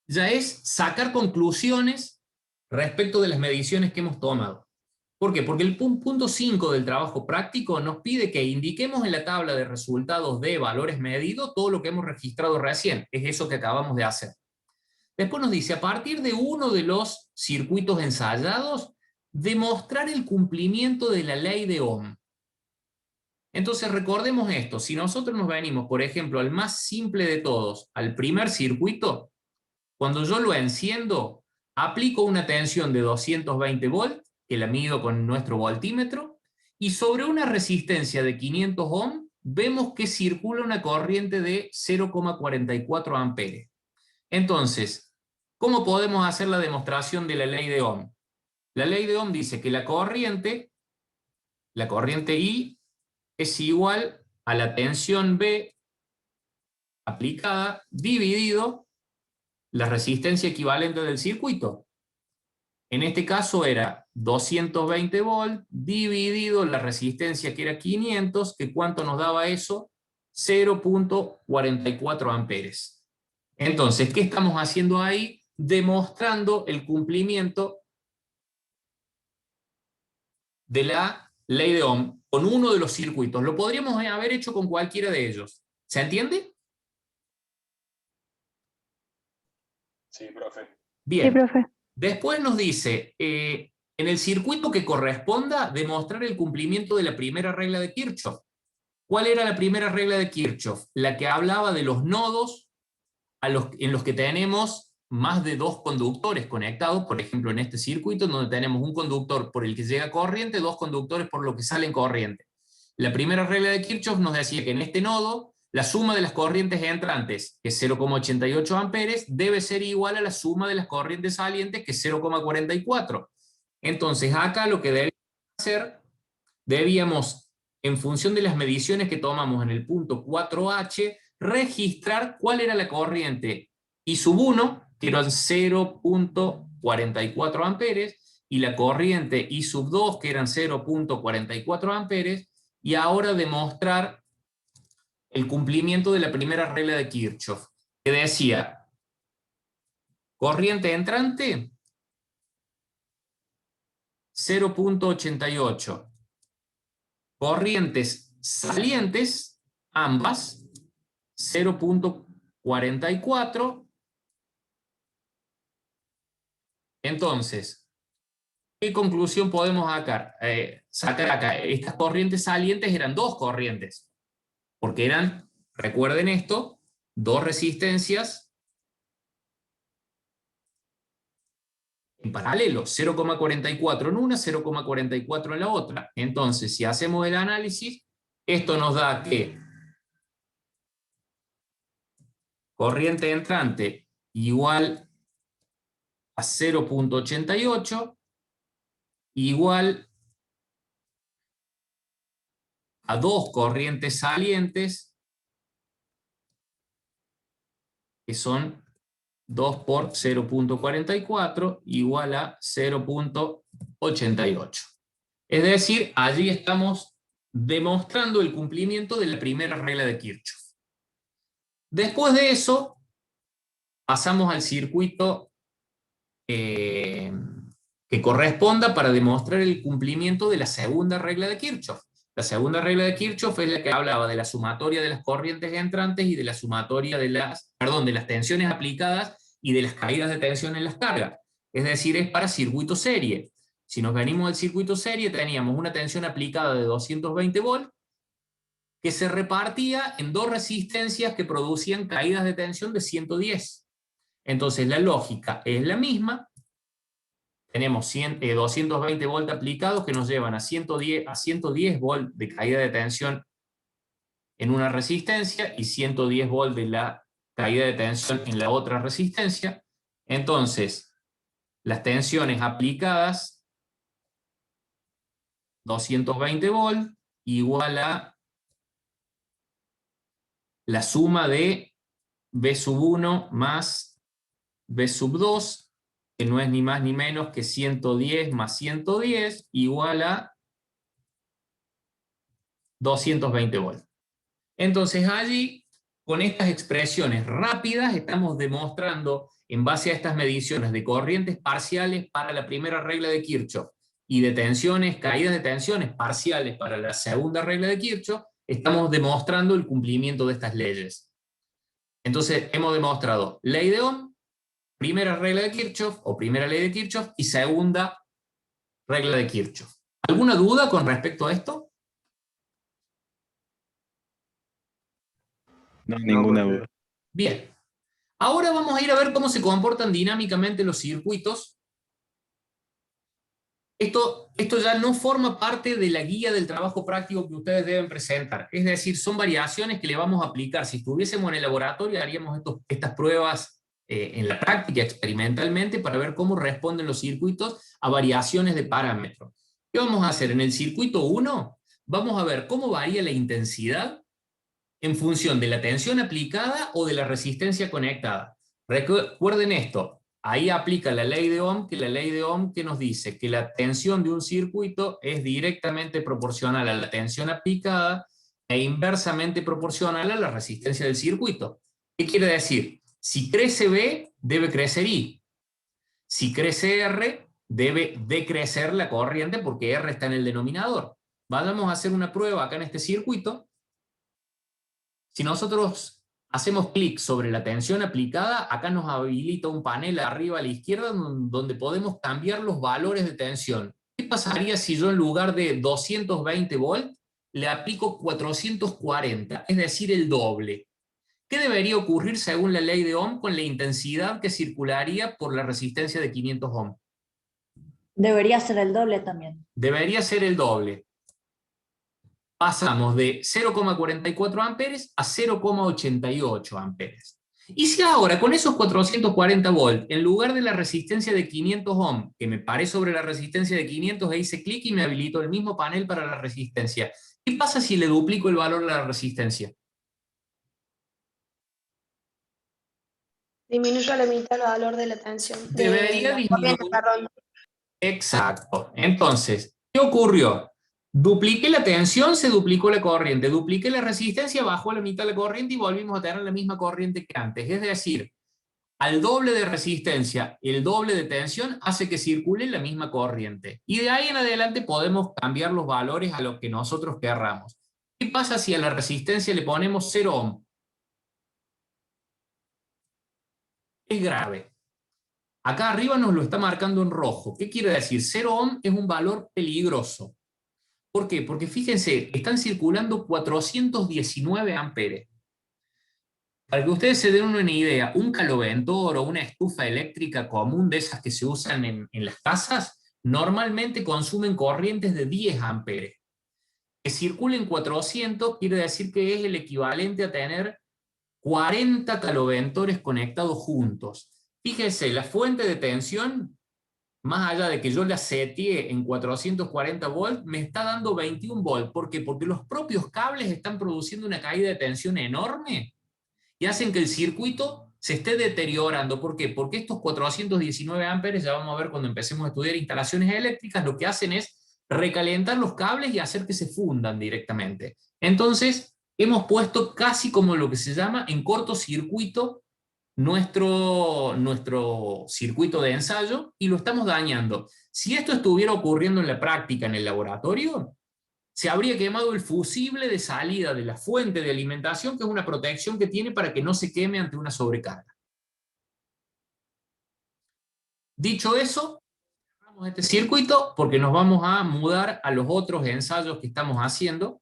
Speaker 1: ya es sacar conclusiones respecto de las mediciones que hemos tomado. ¿Por qué? Porque el punto 5 del trabajo práctico nos pide que indiquemos en la tabla de resultados de valores medidos todo lo que hemos registrado recién. Es eso que acabamos de hacer. Después nos dice, a partir de uno de los circuitos ensayados, demostrar el cumplimiento de la ley de Ohm. Entonces recordemos esto, si nosotros nos venimos, por ejemplo, al más simple de todos, al primer circuito, cuando yo lo enciendo, aplico una tensión de 220 volts, que la mido con nuestro voltímetro, y sobre una resistencia de 500 ohm, vemos que circula una corriente de 0,44 amperes. Entonces, ¿cómo podemos hacer la demostración de la ley de Ohm? La ley de Ohm dice que la corriente I, es igual a la tensión B aplicada dividido la resistencia equivalente del circuito. En este caso era 220 volts dividido la resistencia que era 500, que ¿cuánto nos daba eso? 0,44 amperes. Entonces, ¿qué estamos haciendo ahí? Demostrando el cumplimiento de la ley de Ohm con uno de los circuitos. Lo podríamos haber hecho con cualquiera de ellos. ¿Se entiende?
Speaker 3: Sí, profe.
Speaker 1: Bien.
Speaker 2: Sí, profe.
Speaker 1: Después nos dice, En el circuito que corresponda, demostrar el cumplimiento de la primera regla de Kirchhoff. ¿Cuál era la primera regla de Kirchhoff? La que hablaba de los nodos en los que tenemos más de dos conductores conectados, por ejemplo en este circuito, donde tenemos un conductor por el que llega corriente, dos conductores por los que salen corriente. La primera regla de Kirchhoff nos decía que en este nodo, la suma de las corrientes entrantes, que es 0,88 amperes, debe ser igual a la suma de las corrientes salientes, que es 0,44. Entonces acá lo que debíamos hacer, debíamos, en función de las mediciones que tomamos en el punto 4H, registrar cuál era la corriente I1, que eran 0,44 amperes, y la corriente I2, que eran 0,44 amperes, y ahora demostrar el cumplimiento de la primera regla de Kirchhoff, que decía, corriente entrante, 0,88. Corrientes salientes, ambas, 0,44. Entonces, ¿qué conclusión podemos sacar acá? Estas corrientes salientes eran dos corrientes, porque eran, recuerden esto, dos resistencias en paralelo, 0,44 en una, 0,44 en la otra. Entonces, si hacemos el análisis, esto nos da que corriente entrante igual a 0,88 igual a dos corrientes salientes, que son 2 por 0,44 igual a 0,88. Es decir, allí estamos demostrando el cumplimiento de la primera regla de Kirchhoff. Después de eso, pasamos al circuito que corresponda para demostrar el cumplimiento de la segunda regla de Kirchhoff. La segunda regla de Kirchhoff es la que hablaba de la sumatoria de las corrientes entrantes y de la sumatoria de las tensiones aplicadas y de las caídas de tensión en las cargas. Es decir, es para circuito serie. Si nos venimos al circuito serie, teníamos una tensión aplicada de 220 volts que se repartía en dos resistencias que producían caídas de tensión de 110. Entonces la lógica es la misma. Tenemos 220 volts aplicados que nos llevan a 110 volts de caída de tensión en una resistencia y 110 volts de la caída de tensión en la otra resistencia. Entonces, las tensiones aplicadas, 220 volts, igual a la suma de V1 más V2, que no es ni más ni menos que 110 más 110, igual a 220 volts. Entonces allí, con estas expresiones rápidas, estamos demostrando, en base a estas mediciones de corrientes parciales para la primera regla de Kirchhoff, y de tensiones, caídas de tensiones parciales para la segunda regla de Kirchhoff, estamos demostrando el cumplimiento de estas leyes. Entonces hemos demostrado ley de Ohm, primera regla de Kirchhoff, o primera ley de Kirchhoff, y segunda regla de Kirchhoff. ¿Alguna duda con respecto a esto?
Speaker 4: No, ninguna duda.
Speaker 1: Bien. Ahora vamos a ir a ver cómo se comportan dinámicamente los circuitos. Esto ya no forma parte de la guía del trabajo práctico que ustedes deben presentar. Es decir, son variaciones que le vamos a aplicar. Si estuviésemos en el laboratorio, haríamos estas pruebas en la práctica, experimentalmente, para ver cómo responden los circuitos a variaciones de parámetros. ¿Qué vamos a hacer? En el circuito 1, vamos a ver cómo varía la intensidad en función de la tensión aplicada o de la resistencia conectada. Recuerden esto, ahí aplica la ley de Ohm, que nos dice que la tensión de un circuito es directamente proporcional a la tensión aplicada e inversamente proporcional a la resistencia del circuito. ¿Qué quiere decir? Si crece B, debe crecer I. Si crece R, debe decrecer la corriente porque R está en el denominador. Vamos a hacer una prueba acá en este circuito. Si nosotros hacemos clic sobre la tensión aplicada, acá nos habilita un panel arriba a la izquierda donde podemos cambiar los valores de tensión. ¿Qué pasaría si yo en lugar de 220 volts le aplico 440, es decir, el doble? ¿Qué debería ocurrir según la ley de Ohm con la intensidad que circularía por la resistencia de 500 ohm?
Speaker 4: Debería ser el doble también.
Speaker 1: Debería ser el doble. Pasamos de 0,44 amperes a 0,88 amperes. Y si ahora con esos 440 volts, en lugar de la resistencia de 500 ohm, que me paré sobre la resistencia de 500 e hice clic y me habilitó el mismo panel para la resistencia, ¿qué pasa si le duplico el valor de la resistencia?
Speaker 2: Disminuye a la mitad el valor de la tensión.
Speaker 1: Debería disminuir.
Speaker 2: Perdón.
Speaker 1: Exacto. Entonces, ¿qué ocurrió? Dupliqué la tensión, se duplicó la corriente. Dupliqué la resistencia, bajó a la mitad la corriente y volvimos a tener la misma corriente que antes. Es decir, al doble de resistencia, el doble de tensión hace que circule la misma corriente. Y de ahí en adelante podemos cambiar los valores a lo que nosotros querramos. ¿Qué pasa si a la resistencia le ponemos 0 ohm? Es grave. Acá arriba nos lo está marcando en rojo. ¿Qué quiere decir? 0 ohm es un valor peligroso. ¿Por qué? Porque fíjense, están circulando 419 amperes. Para que ustedes se den una idea, un caloventor o una estufa eléctrica común de esas que se usan en las casas, normalmente consumen corrientes de 10 amperes. Que circulen 400 quiere decir que es el equivalente a tener 40 caloventores conectados juntos. Fíjense, la fuente de tensión, más allá de que yo la seteé en 440 volts, me está dando 21 volts. ¿Por qué? Porque los propios cables están produciendo una caída de tensión enorme y hacen que el circuito se esté deteriorando. ¿Por qué? Porque estos 419 amperes, ya vamos a ver cuando empecemos a estudiar instalaciones eléctricas, lo que hacen es recalentar los cables y hacer que se fundan directamente. Entonces, hemos puesto casi como lo que se llama en cortocircuito nuestro circuito de ensayo y lo estamos dañando. Si esto estuviera ocurriendo en la práctica en el laboratorio, se habría quemado el fusible de salida de la fuente de alimentación, que es una protección que tiene para que no se queme ante una sobrecarga. Dicho eso, cerramos este circuito porque nos vamos a mudar a los otros ensayos que estamos haciendo.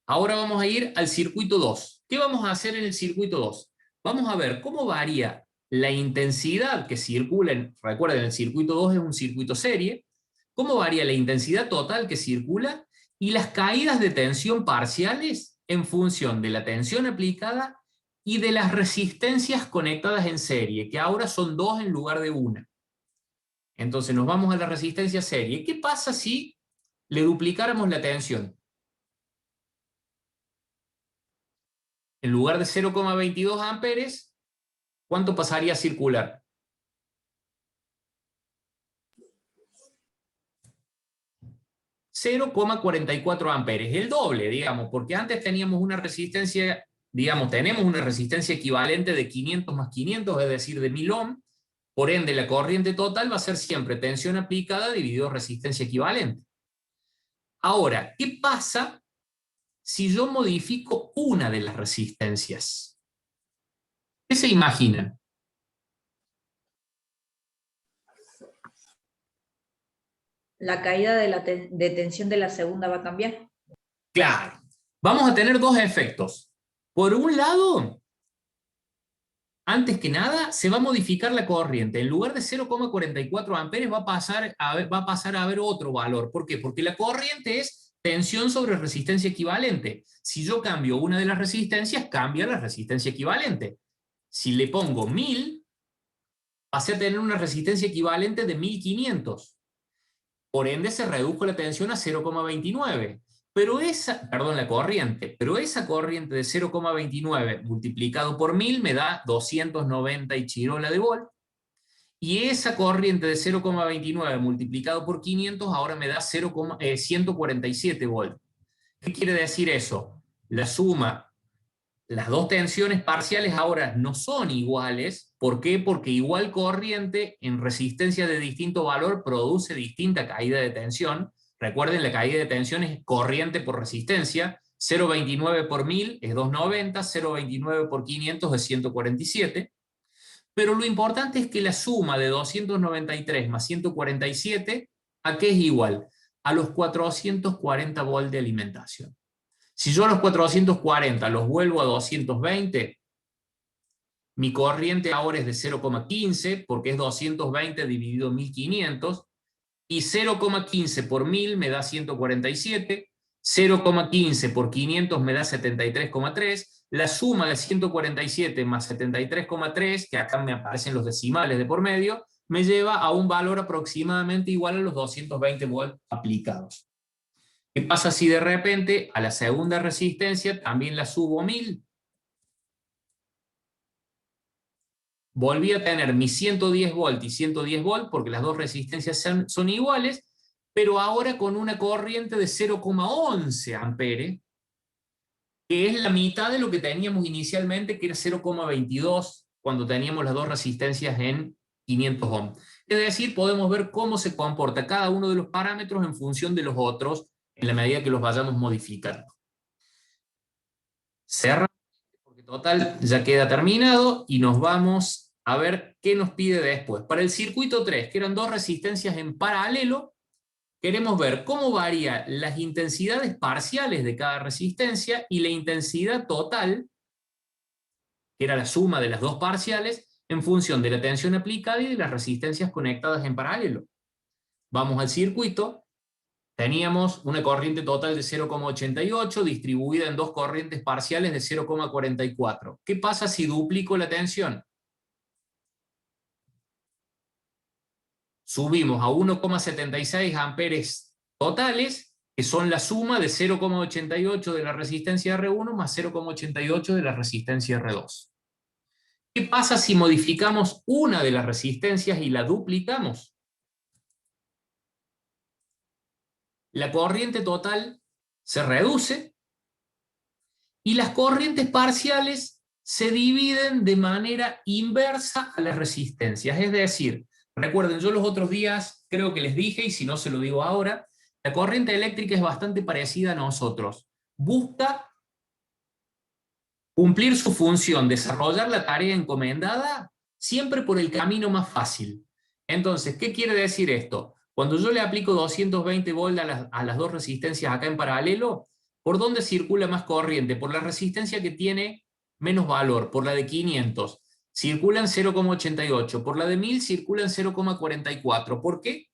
Speaker 1: Ahora vamos a ir al circuito 2. ¿Qué vamos a hacer en el circuito 2? Vamos a ver cómo varía la intensidad que circula, recuerden, el circuito 2 es un circuito serie, cómo varía la intensidad total que circula y las caídas de tensión parciales en función de la tensión aplicada y de las resistencias conectadas en serie, que ahora son 2 en lugar de 1. Entonces nos vamos a la resistencia serie. ¿Qué pasa si le duplicáramos la tensión? En lugar de 0,22 amperes, ¿cuánto pasaría a circular? ...0,44 amperes, el doble, digamos, porque antes teníamos una resistencia, digamos, tenemos una resistencia equivalente de 500 más 500, es decir, de 1000 ohm, por ende la corriente total va a ser siempre tensión aplicada dividido resistencia equivalente. Ahora, ¿qué pasa si yo modifico una de las resistencias? ¿Qué se imaginan?
Speaker 4: La caída de tensión de la segunda va a cambiar.
Speaker 1: Claro. Vamos a tener dos efectos. Por un lado, antes que nada, se va a modificar la corriente. En lugar de 0,44 amperes va a pasar a haber otro valor. ¿Por qué? Porque la corriente es tensión sobre resistencia equivalente. Si yo cambio una de las resistencias, cambia la resistencia equivalente. Si le pongo 1000, pasé a tener una resistencia equivalente de 1500. Por ende se redujo la tensión a 0,29. Pero la corriente, pero esa corriente de 0,29 multiplicado por 1000 me da 290 y chirola de volt. Y esa corriente de 0,29 multiplicado por 500 ahora me da 147 volt. ¿Qué quiere decir eso? La suma, las dos tensiones parciales ahora no son iguales. ¿Por qué? Porque igual corriente en resistencia de distinto valor produce distinta caída de tensión. Recuerden, la caída de tensión es corriente por resistencia. 0,29 por 1000 es 290, 0,29 por 500 es 147. Pero lo importante es que la suma de 293 más 147, ¿a qué es igual? A los 440 volt de alimentación. Si yo a los 440 los vuelvo a 220, mi corriente ahora es de 0,15, porque es 220 dividido 1500, y 0,15 por 1000 me da 147, 0,15 por 500 me da 73,3, la suma de 147 más 73,3, que acá me aparecen los decimales de por medio, me lleva a un valor aproximadamente igual a los 220 volts aplicados. ¿Qué pasa si de repente a la segunda resistencia también la subo 1000? Volví a tener mis 110 volt y 110 volt, porque las dos resistencias son iguales, pero ahora con una corriente de 0,11 amperes, que es la mitad de lo que teníamos inicialmente, que era 0,22, cuando teníamos las dos resistencias en 500 ohms. Es decir, podemos ver cómo se comporta cada uno de los parámetros en función de los otros, en la medida que los vayamos modificando. Cerramos, porque total ya queda terminado, y nos vamos a ver qué nos pide después. Para el circuito 3, que eran dos resistencias en paralelo, queremos ver cómo varían las intensidades parciales de cada resistencia y la intensidad total, que era la suma de las dos parciales, en función de la tensión aplicada y de las resistencias conectadas en paralelo. Vamos al circuito. Teníamos una corriente total de 0,88 distribuida en dos corrientes parciales de 0,44. ¿Qué pasa si duplico la tensión? Subimos a 1,76 amperes totales, que son la suma de 0,88 de la resistencia R1 más 0,88 de la resistencia R2. ¿Qué pasa si modificamos una de las resistencias y la duplicamos? La corriente total se reduce y las corrientes parciales se dividen de manera inversa a las resistencias. Es decir, recuerden, yo los otros días creo que les dije, y si no se lo digo ahora, la corriente eléctrica es bastante parecida a nosotros. Busca cumplir su función, desarrollar la tarea encomendada, siempre por el camino más fácil. Entonces, ¿qué quiere decir esto? Cuando yo le aplico 220 volts a las dos resistencias acá en paralelo, ¿por dónde circula más corriente? Por la resistencia que tiene menos valor, por la de 500. Circulan 0,88. Por la de 1000 circulan 0,44. ¿Por qué?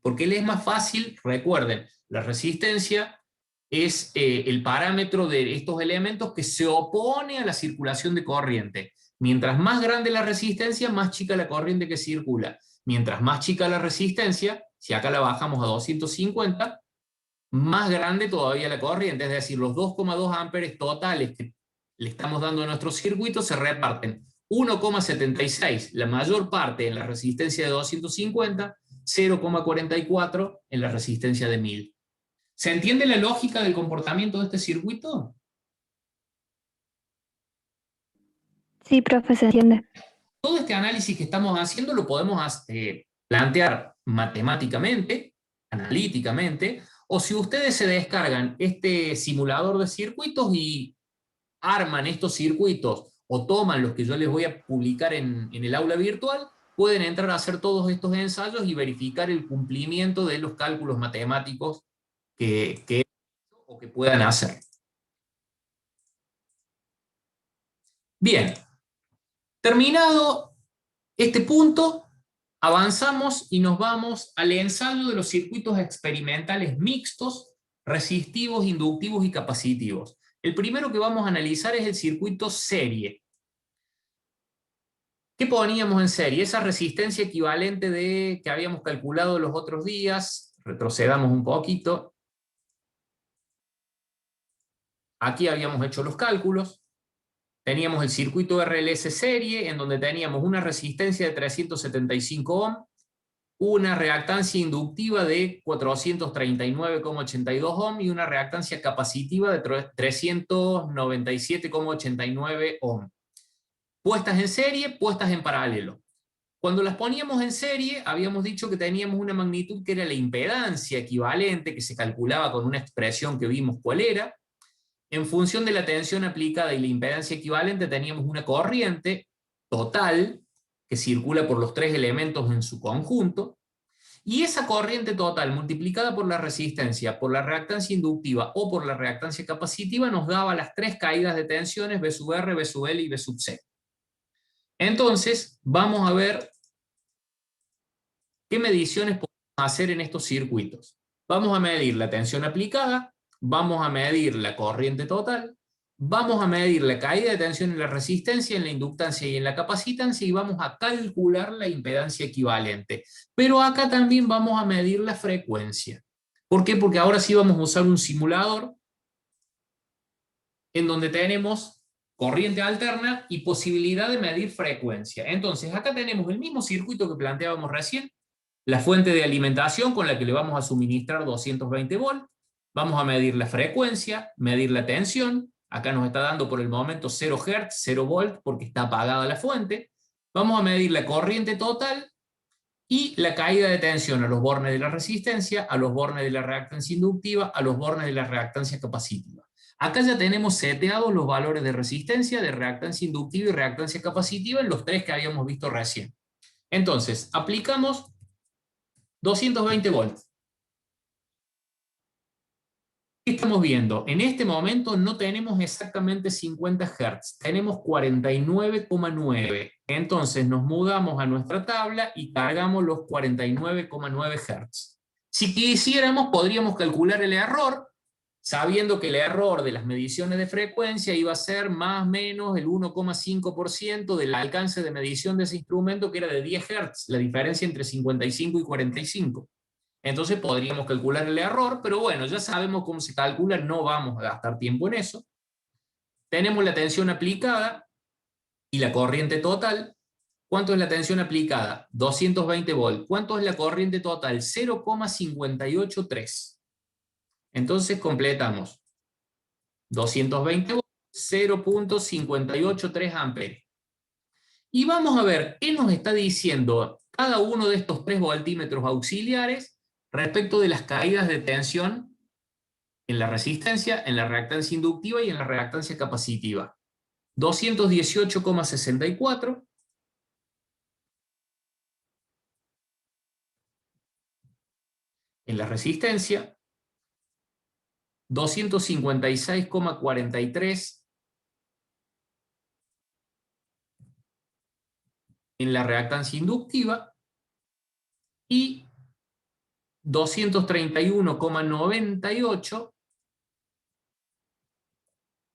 Speaker 1: Porque le es más fácil, recuerden, la resistencia es el parámetro de estos elementos que se opone a la circulación de corriente. Mientras más grande la resistencia, más chica la corriente que circula. Mientras más chica la resistencia, si acá la bajamos a 250, más grande todavía la corriente, es decir, los 2,2 amperes totales que le estamos dando a nuestro circuito se reparten 1,76, la mayor parte en la resistencia de 250, 0,44 en la resistencia de 1000. ¿Se entiende la lógica del comportamiento de este circuito?
Speaker 2: Sí, profe, se entiende.
Speaker 1: Todo este análisis que estamos haciendo lo podemos plantear matemáticamente, analíticamente, o si ustedes se descargan este simulador de circuitos y arman estos circuitos o toman los que yo les voy a publicar en el aula virtual, pueden entrar a hacer todos estos ensayos y verificar el cumplimiento de los cálculos matemáticos que puedan hacer. Bien, terminado este punto, avanzamos y nos vamos al ensayo de los circuitos experimentales mixtos, resistivos, inductivos y capacitivos. El primero que vamos a analizar es el circuito serie. ¿Qué poníamos en serie? Esa resistencia equivalente que habíamos calculado los otros días. Retrocedamos un poquito. Aquí habíamos hecho los cálculos. Teníamos el circuito RLS serie, en donde teníamos una resistencia de 375 ohms, una reactancia inductiva de 439,82 ohms y una reactancia capacitiva de 397,89 ohms. Puestas en serie, puestas en paralelo. Cuando las poníamos en serie, habíamos dicho que teníamos una magnitud que era la impedancia equivalente, que se calculaba con una expresión que vimos cuál era, en función de la tensión aplicada y la impedancia equivalente, teníamos una corriente total que circula por los tres elementos en su conjunto, y esa corriente total multiplicada por la resistencia, por la reactancia inductiva o por la reactancia capacitiva nos daba las tres caídas de tensiones V sub R, V sub L y V sub C. Entonces, vamos a ver qué mediciones podemos hacer en estos circuitos. Vamos a medir la tensión aplicada, vamos a medir la corriente total, vamos a medir la caída de tensión en la resistencia, en la inductancia y en la capacitancia, y vamos a calcular la impedancia equivalente. Pero acá también vamos a medir la frecuencia. ¿Por qué? Porque ahora sí vamos a usar un simulador en donde tenemos corriente alterna y posibilidad de medir frecuencia. Entonces, acá tenemos el mismo circuito que planteábamos recién, la fuente de alimentación con la que le vamos a suministrar 220 volts, vamos a medir la frecuencia, medir la tensión, acá nos está dando por el momento 0 Hz, 0 volt, porque está apagada la fuente, vamos a medir la corriente total y la caída de tensión a los bornes de la resistencia, a los bornes de la reactancia inductiva, a los bornes de la reactancia capacitiva. Acá ya tenemos seteados los valores de resistencia, de reactancia inductiva y reactancia capacitiva en los tres que habíamos visto recién. Entonces, aplicamos 220 volts. ¿Qué estamos viendo? En este momento no tenemos exactamente 50 Hz, tenemos 49,9. Entonces nos mudamos a nuestra tabla y cargamos los 49,9 Hz. Si quisiéramos, podríamos calcular el error, sabiendo que el error de las mediciones de frecuencia iba a ser más o menos el 1,5% del alcance de medición de ese instrumento, que era de 10 Hz, la diferencia entre 55 y 45. Entonces podríamos calcular el error, pero bueno, ya sabemos cómo se calcula, no vamos a gastar tiempo en eso. Tenemos la tensión aplicada y la corriente total. ¿Cuánto es la tensión aplicada? 220 volts. ¿Cuánto es la corriente total? 0,583. Entonces completamos. 220 volts, 0,583 amperes. Y vamos a ver qué nos está diciendo cada uno de estos 3 voltímetros auxiliares respecto de las caídas de tensión en la resistencia, en la reactancia inductiva y en la reactancia capacitiva. 218,64. En la resistencia. 256,43. En la reactancia inductiva. Y 231,98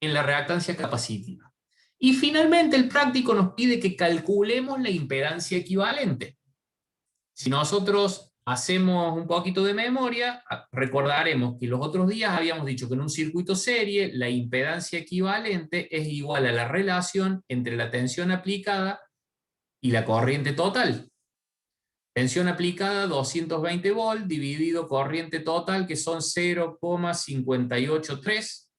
Speaker 1: en la reactancia capacitiva. Y finalmente el práctico nos pide que calculemos la impedancia equivalente. Si nosotros hacemos un poquito de memoria, recordaremos que los otros días habíamos dicho que en un circuito serie la impedancia equivalente es igual a la relación entre la tensión aplicada y la corriente total. Tensión aplicada 220 volts dividido corriente total, que son 0,583.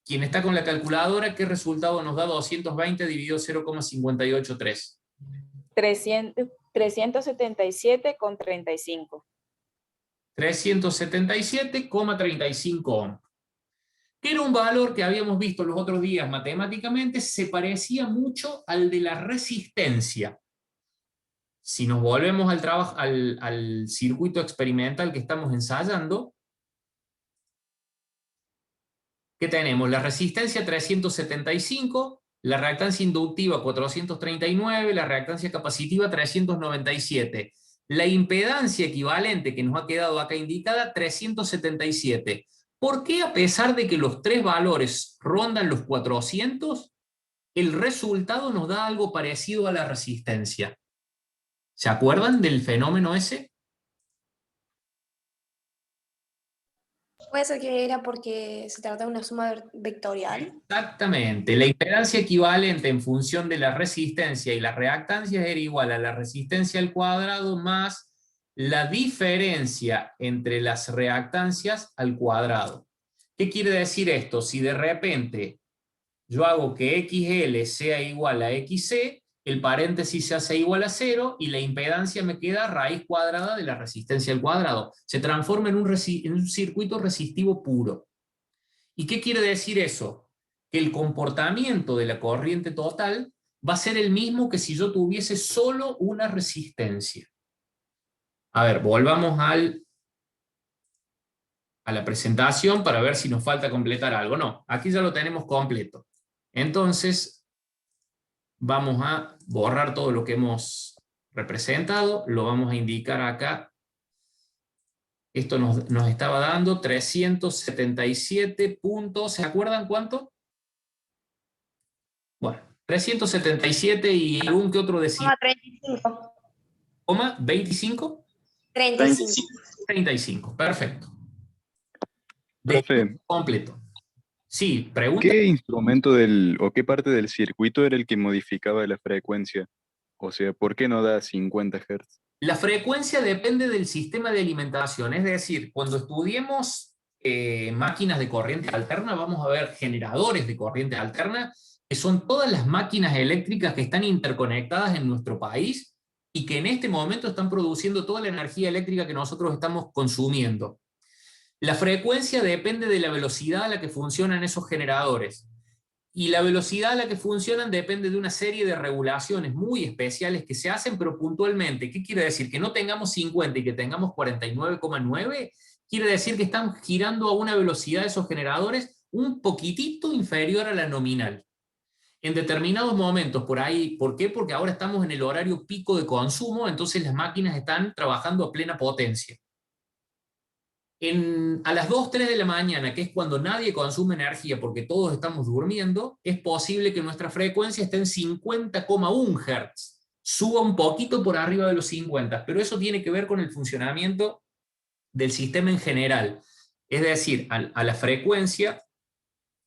Speaker 1: Quien está con la calculadora, ¿qué resultado nos da 220 dividido 0,583?
Speaker 5: 377,35.
Speaker 1: 377,35 ohms. Que era un valor que habíamos visto los otros días matemáticamente, se parecía mucho al de la resistencia. Si nos volvemos al trabajo, al circuito experimental que estamos ensayando, ¿qué tenemos? La resistencia 375, la reactancia inductiva 439, la reactancia capacitiva 397. La impedancia equivalente que nos ha quedado acá indicada, 377. ¿Por qué, a pesar de que los tres valores rondan los 400, el resultado nos da algo parecido a la resistencia? ¿Se acuerdan del fenómeno ese?
Speaker 6: ¿Puede ser que era porque se trata de una suma vectorial?
Speaker 1: Exactamente. La impedancia equivalente en función de la resistencia y la reactancia era igual a la resistencia al cuadrado más la diferencia entre las reactancias al cuadrado. ¿Qué quiere decir esto? Si de repente yo hago que XL sea igual a XC, el paréntesis se hace igual a 0 y la impedancia me queda raíz cuadrada de la resistencia al cuadrado. Se transforma en un circuito resistivo puro. ¿Y qué quiere decir eso? Que el comportamiento de la corriente total va a ser el mismo que si yo tuviese solo una resistencia. A ver, volvamos a la presentación para ver si nos falta completar algo. No, aquí ya lo tenemos completo. Entonces, vamos a borrar todo lo que hemos representado, lo vamos a indicar acá. Esto nos estaba dando 377 puntos, ¿se acuerdan cuánto? Bueno, 377 y algún que otro decir.
Speaker 6: 35.
Speaker 1: ¿Coma? ¿25?
Speaker 6: 35.
Speaker 1: 35, perfecto.
Speaker 5: Profe,
Speaker 1: Completo. Sí, pregunta.
Speaker 5: ¿qué instrumento o qué parte del circuito era el que modificaba la frecuencia? O sea, ¿por qué no da 50 Hz?
Speaker 1: La frecuencia depende del sistema de alimentación, es decir, cuando estudiemos máquinas de corriente alterna, vamos a ver generadores de corriente alterna, que son todas las máquinas eléctricas que están interconectadas en nuestro país y que en este momento están produciendo toda la energía eléctrica que nosotros estamos consumiendo. La frecuencia depende de la velocidad a la que funcionan esos generadores. Y la velocidad a la que funcionan depende de una serie de regulaciones muy especiales que se hacen, pero puntualmente. ¿Qué quiere decir? Que no tengamos 50 y que tengamos 49,9, quiere decir que están girando a una velocidad de esos generadores un poquitito inferior a la nominal. En determinados momentos, por ahí, ¿por qué? Porque ahora estamos en el horario pico de consumo, entonces las máquinas están trabajando a plena potencia. A las 2, 3 de la mañana, que es cuando nadie consume energía porque todos estamos durmiendo, es posible que nuestra frecuencia esté en 50,1 Hz. Suba un poquito por arriba de los 50, pero eso tiene que ver con el funcionamiento del sistema en general. Es decir, a la frecuencia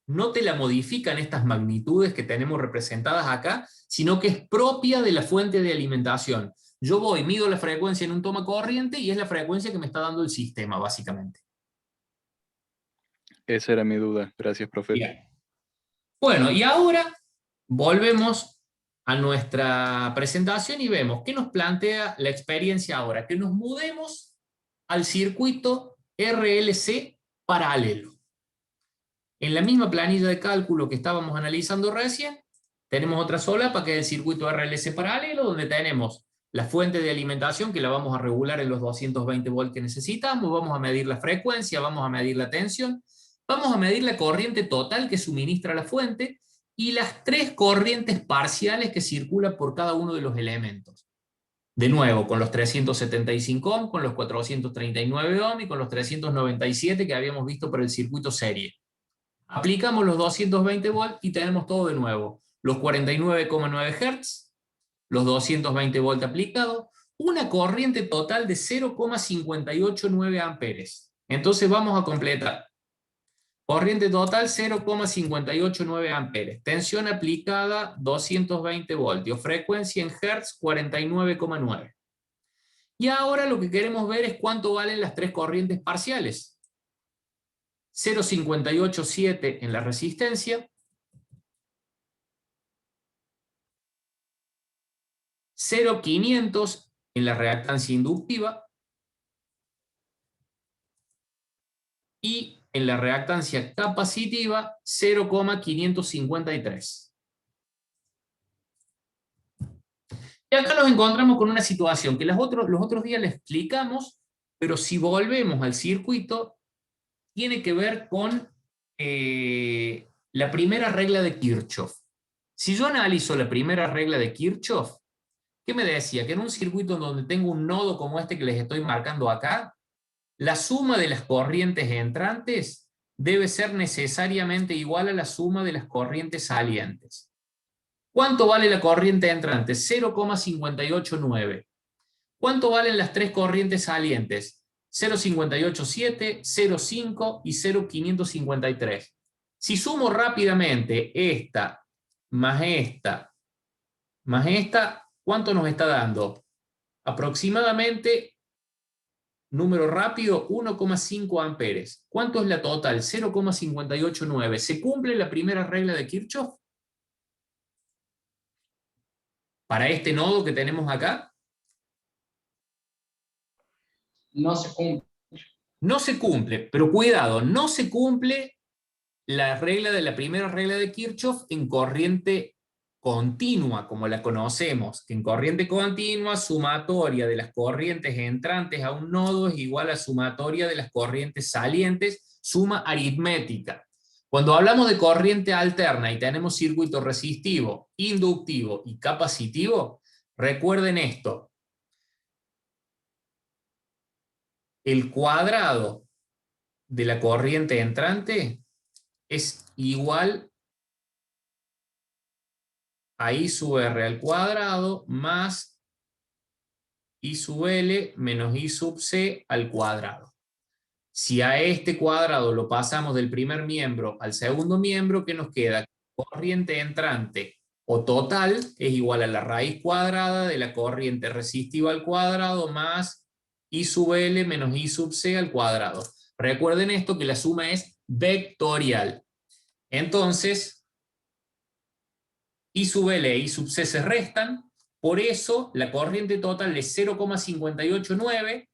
Speaker 1: no te la modifican estas magnitudes que tenemos representadas acá, sino que es propia de la fuente de alimentación. Yo voy, mido la frecuencia en un toma corriente y es la frecuencia que me está dando el sistema, básicamente.
Speaker 5: Esa era mi duda. Gracias, profe.
Speaker 1: Bien. Bueno, y ahora volvemos a nuestra presentación y vemos qué nos plantea la experiencia ahora, que nos mudemos al circuito RLC paralelo. En la misma planilla de cálculo que estábamos analizando recién, tenemos otra solapa que es el circuito RLC paralelo, donde tenemos la fuente de alimentación que la vamos a regular en los 220 volts que necesitamos, vamos a medir la frecuencia, vamos a medir la tensión, vamos a medir la corriente total que suministra la fuente y las 3 corrientes parciales que circulan por cada uno de los elementos. De nuevo, con los 375 ohm, con los 439 ohm y con los 397 que habíamos visto para el circuito serie. Aplicamos los 220 volts y tenemos todo de nuevo. Los 49,9 Hz, los 220 volts aplicados, una corriente total de 0,589 amperes. Entonces vamos a completar. Corriente total 0,589 amperes. Tensión aplicada 220 voltios. Frecuencia en Hz 49,9. Y ahora lo que queremos ver es cuánto valen las 3 corrientes parciales. 0,587 en la resistencia, 0,500 en la reactancia inductiva y en la reactancia capacitiva 0,553. Y acá nos encontramos con una situación que los otros días les explicamos, pero si volvemos al circuito, tiene que ver con la primera regla de Kirchhoff. Si yo analizo la primera regla de Kirchhoff, ¿qué me decía? Que en un circuito donde tengo un nodo como este que les estoy marcando acá, la suma de las corrientes entrantes debe ser necesariamente igual a la suma de las corrientes salientes. ¿Cuánto vale la corriente entrante? 0,589. ¿Cuánto valen las 3 corrientes salientes? 0,587, 0,5 y 0,553. Si sumo rápidamente esta, más esta, más esta, ¿cuánto nos está dando? Aproximadamente, número rápido, 1,5 amperes. ¿Cuánto es la total? 0,589. ¿Se cumple la primera regla de Kirchhoff? para este nodo que tenemos acá?
Speaker 7: No se cumple.
Speaker 1: No se cumple, pero cuidado, no se cumple la primera regla de Kirchhoff en corriente continua, como la conocemos, que en corriente continua, sumatoria de las corrientes entrantes a un nodo es igual a sumatoria de las corrientes salientes, suma aritmética. Cuando hablamos de corriente alterna y tenemos circuito resistivo, inductivo y capacitivo, recuerden esto: el cuadrado de la corriente entrante es igual a I sub R al cuadrado más I sub L menos I sub C al cuadrado. Si a este cuadrado lo pasamos del primer miembro al segundo miembro, ¿qué nos queda? Corriente entrante o total es igual a la raíz cuadrada de la corriente resistiva al cuadrado más I sub L menos I sub C al cuadrado. Recuerden esto, que la suma es vectorial. Entonces, I sub L e I sub C se restan, por eso la corriente total es 0,589,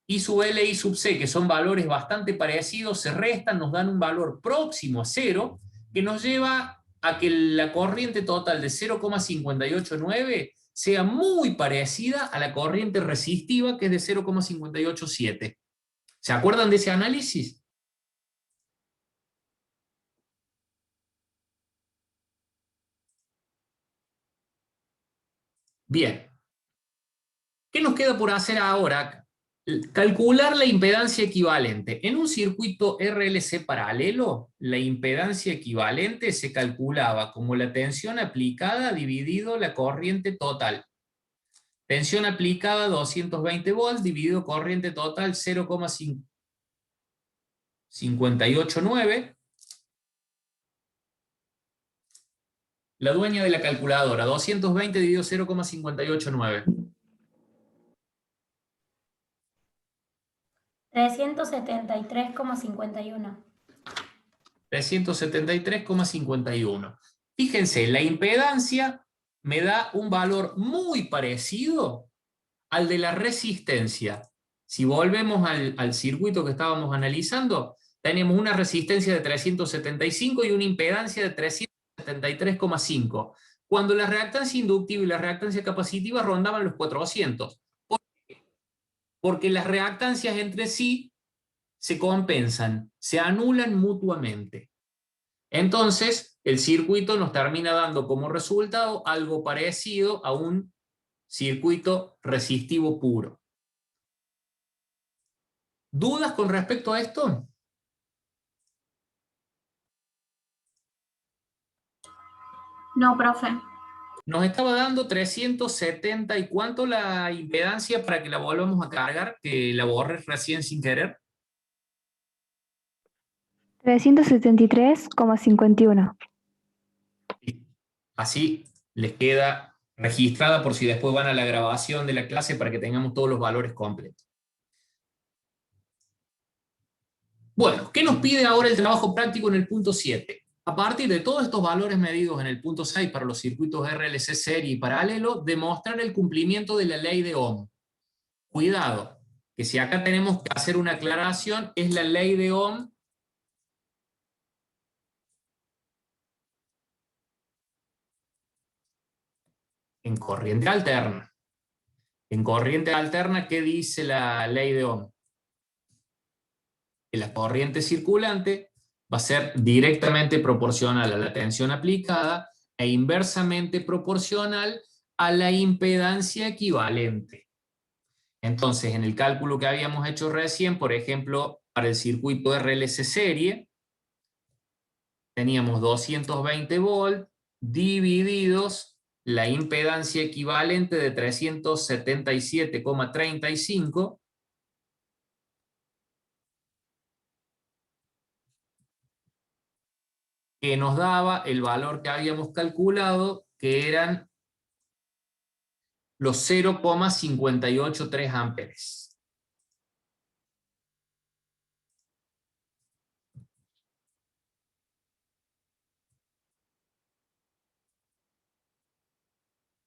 Speaker 1: I sub L e I sub C, que son valores bastante parecidos, se restan, nos dan un valor próximo a 0, que nos lleva a que la corriente total de 0,589 sea muy parecida a la corriente resistiva, que es de 0,587. ¿Se acuerdan de ese análisis? Bien. ¿Qué nos queda por hacer ahora? Calcular la impedancia equivalente. En un circuito RLC paralelo, la impedancia equivalente se calculaba como la tensión aplicada dividido la corriente total. Tensión aplicada 220 volts dividido corriente total 0,589. La dueña de la calculadora, 220 dividido 0,589.
Speaker 8: 373,51.
Speaker 1: 373,51. Fíjense, la impedancia me da un valor muy parecido al de la resistencia. Si volvemos al circuito que estábamos analizando, tenemos una resistencia de 375 y una impedancia de 373,5. Cuando la reactancia inductiva y la reactancia capacitiva rondaban los 400. ¿Por qué? Porque las reactancias entre sí se compensan, se anulan mutuamente. Entonces, el circuito nos termina dando como resultado algo parecido a un circuito resistivo puro. ¿Dudas con respecto a esto?
Speaker 8: No, profe.
Speaker 1: Nos estaba dando 370 y ¿cuánto la impedancia para que la volvamos a cargar? Que la borré recién sin querer.
Speaker 2: 373,51.
Speaker 1: Así les queda registrada por si después van a la grabación de la clase para que tengamos todos los valores completos. Bueno, ¿qué nos pide ahora el trabajo práctico en el punto 7? A partir de todos estos valores medidos en el punto 6 para los circuitos RLC serie y paralelo, demostrar el cumplimiento de la ley de Ohm. Cuidado, que si acá tenemos que hacer una aclaración, es la ley de Ohm en corriente alterna. En corriente alterna, ¿qué dice la ley de Ohm? Que la corriente circulante va a ser directamente proporcional a la tensión aplicada e inversamente proporcional a la impedancia equivalente. Entonces, en el cálculo que habíamos hecho recién, por ejemplo, para el circuito RLC serie, teníamos 220 volts divididos la impedancia equivalente de 377,35, que nos daba el valor que habíamos calculado, que eran los 0,583 amperes.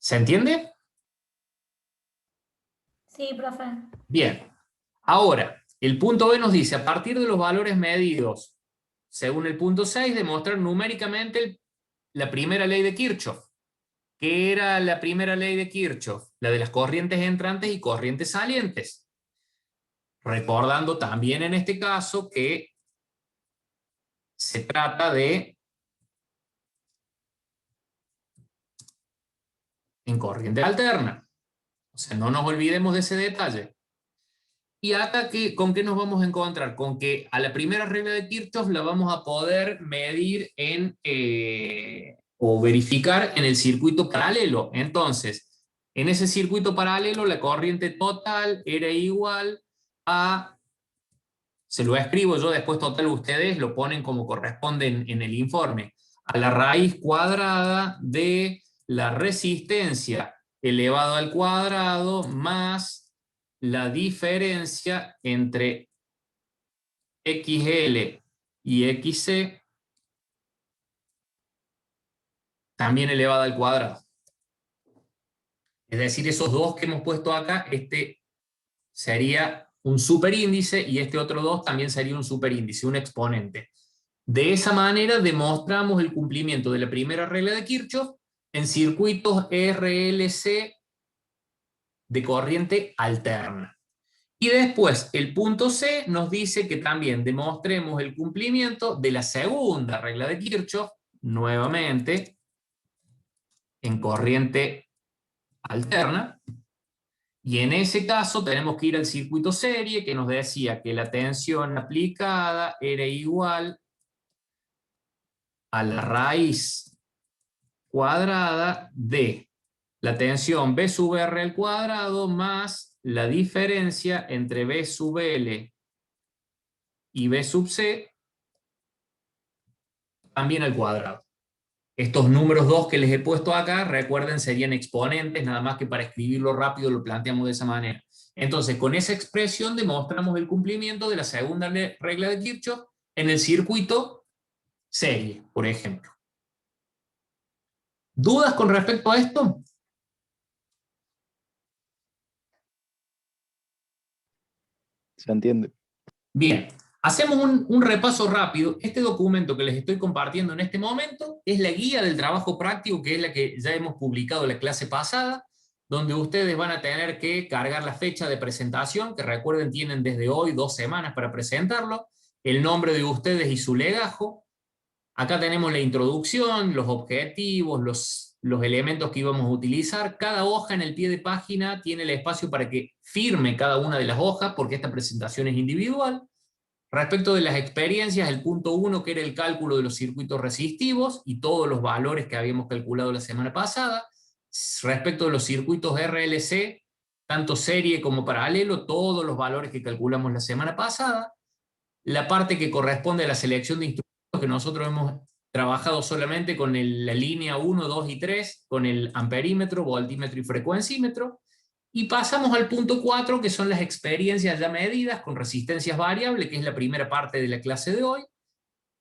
Speaker 1: ¿Se entiende?
Speaker 8: Sí, profe.
Speaker 1: Bien. Ahora, el punto B nos dice, a partir de los valores medidos, según el punto 6, demostrar numéricamente la primera ley de Kirchhoff. ¿Qué era la primera ley de Kirchhoff? La de las corrientes entrantes y corrientes salientes. Recordando también en este caso que se trata de en corriente alterna. O sea, no nos olvidemos de ese detalle. Y acá, ¿con qué nos vamos a encontrar? Con que a la primera regla de Kirchhoff la vamos a poder medir o verificar en el circuito paralelo. Entonces, en ese circuito paralelo la corriente total era igual a, se lo escribo yo después, total ustedes lo ponen como corresponde en el informe, a la raíz cuadrada de la resistencia elevado al cuadrado más la diferencia entre XL y XC también elevada al cuadrado. Es decir, esos dos que hemos puesto acá, este sería un superíndice y este otro 2 también sería un superíndice, un exponente. De esa manera demostramos el cumplimiento de la primera regla de Kirchhoff en circuitos RLC de corriente alterna. Y después, el punto C nos dice que también demostremos el cumplimiento de la segunda regla de Kirchhoff, nuevamente, en corriente alterna. Y en ese caso tenemos que ir al circuito serie, que nos decía que la tensión aplicada era igual a la raíz cuadrada de la tensión B sub R al cuadrado más la diferencia entre B sub L y B sub C también al cuadrado. Estos números 2 que les he puesto acá, recuerden, serían exponentes, nada más que para escribirlo rápido lo planteamos de esa manera. Entonces, con esa expresión demostramos el cumplimiento de la segunda regla de Kirchhoff en el circuito serie, por ejemplo. ¿Dudas con respecto a esto?
Speaker 5: ¿Se entiende?
Speaker 1: Bien, hacemos un repaso rápido. Este documento que les estoy compartiendo en este momento es la guía del trabajo práctico, que es la que ya hemos publicado la clase pasada, donde ustedes van a tener que cargar la fecha de presentación, que recuerden tienen desde hoy 2 semanas para presentarlo, el nombre de ustedes y su legajo. Acá tenemos la introducción, los objetivos, los elementos que íbamos a utilizar. Cada hoja en el pie de página tiene el espacio para que firme cada una de las hojas, porque esta presentación es individual. Respecto de las experiencias, el punto 1, que era el cálculo de los circuitos resistivos, y todos los valores que habíamos calculado la semana pasada. Respecto de los circuitos RLC, tanto serie como paralelo, todos los valores que calculamos la semana pasada. La parte que corresponde a la selección de instrumentos, que nosotros hemos trabajado solamente con la línea 1, 2 y 3, con el amperímetro, voltímetro y frecuencímetro, y pasamos al punto 4, que son las experiencias ya medidas con resistencias variables, que es la primera parte de la clase de hoy,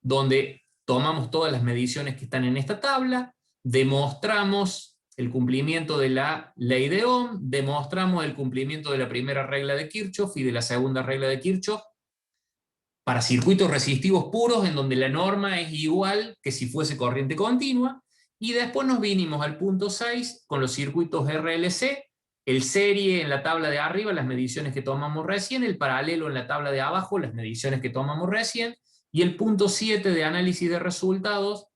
Speaker 1: donde tomamos todas las mediciones que están en esta tabla, demostramos el cumplimiento de la ley de Ohm, demostramos el cumplimiento de la primera regla de Kirchhoff y de la segunda regla de Kirchhoff, para circuitos resistivos puros, en donde la norma es igual que si fuese corriente continua, y después nos vinimos al punto 6 con los circuitos RLC, el serie en la tabla de arriba, las mediciones que tomamos recién, el paralelo en la tabla de abajo, las mediciones que tomamos recién, y el punto 7 de análisis de resultados,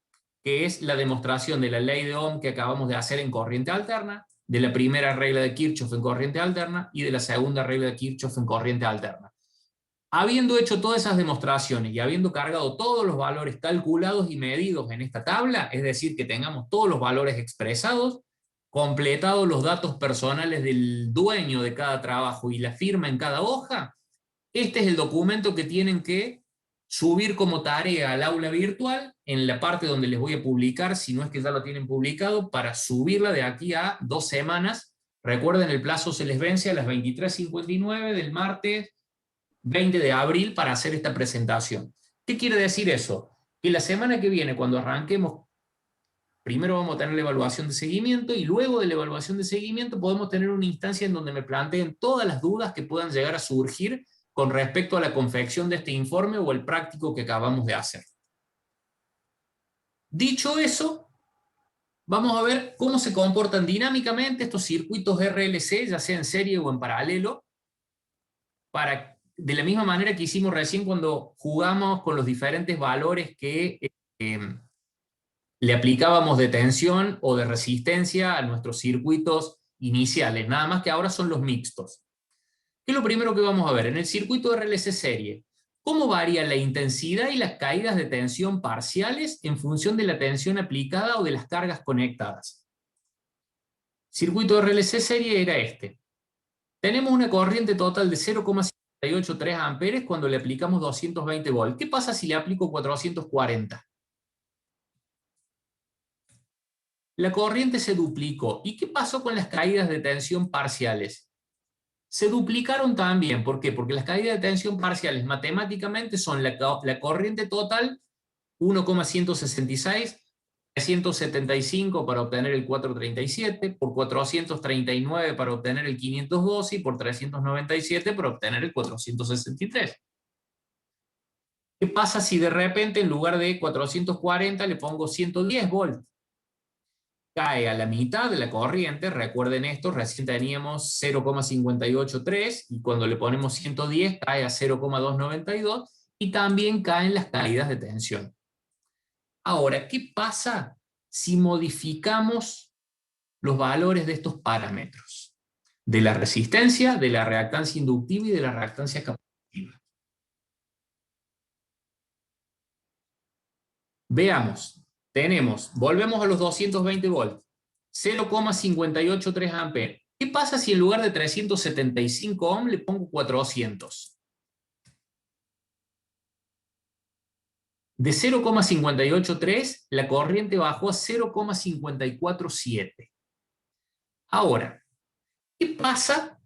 Speaker 1: que es la demostración de la ley de Ohm que acabamos de hacer en corriente alterna, de la primera regla de Kirchhoff en corriente alterna, y de la segunda regla de Kirchhoff en corriente alterna. Habiendo hecho todas esas demostraciones y habiendo cargado todos los valores calculados y medidos en esta tabla, es decir, que tengamos todos los valores expresados, completados los datos personales del dueño de cada trabajo y la firma en cada hoja, este es el documento que tienen que subir como tarea al aula virtual, en la parte donde les voy a publicar, si no es que ya lo tienen publicado, para subirla de aquí a 2 semanas. Recuerden, el plazo se les vence a las 23:59 del martes 20 de abril para hacer esta presentación. ¿Qué quiere decir eso? Que la semana que viene, cuando arranquemos Primero vamos a tener la evaluación de seguimiento y luego de la evaluación de seguimiento podemos tener una instancia en donde me planteen todas las dudas que puedan llegar a surgir con respecto a la confección de este informe o el práctico que acabamos de hacer. Dicho eso, vamos a ver cómo se comportan dinámicamente estos circuitos RLC, ya sea en serie o en paralelo, de la misma manera que hicimos recién cuando jugamos con los diferentes valores que le aplicábamos de tensión o de resistencia a nuestros circuitos iniciales, nada más que ahora son los mixtos. ¿Qué es lo primero que vamos a ver? En el circuito RLC serie, ¿cómo varía la intensidad y las caídas de tensión parciales en función de la tensión aplicada o de las cargas conectadas? Circuito RLC serie era este. Tenemos una corriente total de 0,583 amperes cuando le aplicamos 220 volts. ¿Qué pasa si le aplico 440? La corriente se duplicó. ¿Y qué pasó con las caídas de tensión parciales? Se duplicaron también. ¿Por qué? Porque las caídas de tensión parciales matemáticamente son la corriente total 1,166, 375 para obtener el 437, por 439 para obtener el 512 y por 397 para obtener el 463. ¿Qué pasa si de repente en lugar de 440 le pongo 110 volts? Cae a la mitad de la corriente, recuerden esto, recién teníamos 0,583 y cuando le ponemos 110 cae a 0,292 y también caen las caídas de tensión. Ahora, ¿qué pasa si modificamos los valores de estos parámetros? De la resistencia, de la reactancia inductiva y de la reactancia capacitiva. Veamos. Volvemos a los 220 volts, 0,583 amperes. ¿Qué pasa si en lugar de 375 ohms le pongo 400? De 0,583 la corriente bajó a 0,547. Ahora, ¿qué pasa?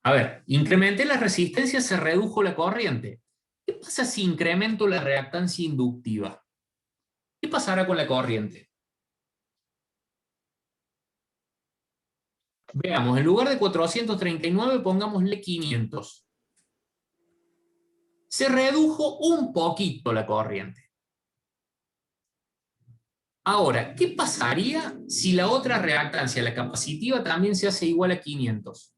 Speaker 1: A ver, incrementé la resistencia, se redujo la corriente. ¿Qué pasa si incremento la reactancia inductiva? ¿Qué pasará con la corriente? Veamos, en lugar de 439 pongámosle 500. Se redujo un poquito la corriente. Ahora, ¿qué pasaría si la otra reactancia, la capacitiva, también se hace igual a 500?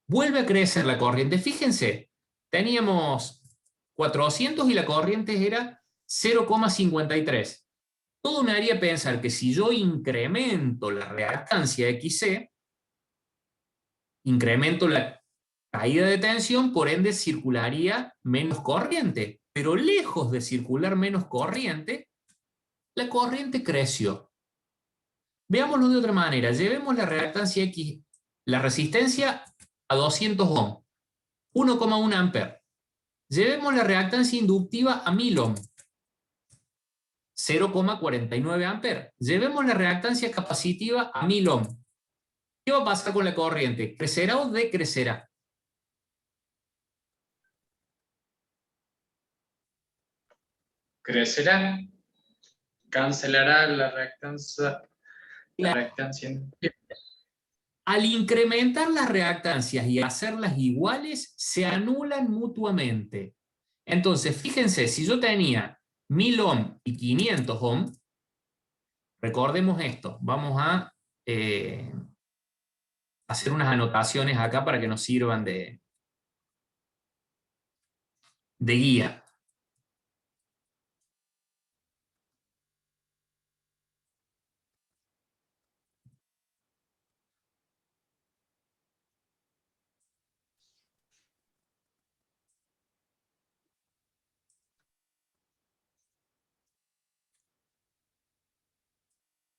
Speaker 1: Vuelve a crecer la corriente. Fíjense, teníamos 400 y la corriente era 0,53. Todo me haría pensar que si yo incremento la reactancia XC, incremento la caída de tensión, por ende circularía menos corriente. Pero lejos de circular menos corriente, la corriente creció. Veámoslo de otra manera. Llevemos la reactancia X, la resistencia a 200 ohms, 1,1 amperes. Llevemos la reactancia inductiva a 1000 ohms, 0,49 amperes. Llevemos la reactancia capacitiva a 1000 ohms. ¿Qué va a pasar con la corriente? ¿Crecerá o decrecerá?
Speaker 7: Crecerá, cancelará la reactancia.
Speaker 1: Al incrementar las reactancias y hacerlas iguales, se anulan mutuamente. Entonces, fíjense, si yo tenía 1000 ohms y 500 ohms, recordemos esto, vamos a hacer unas anotaciones acá para que nos sirvan de guía.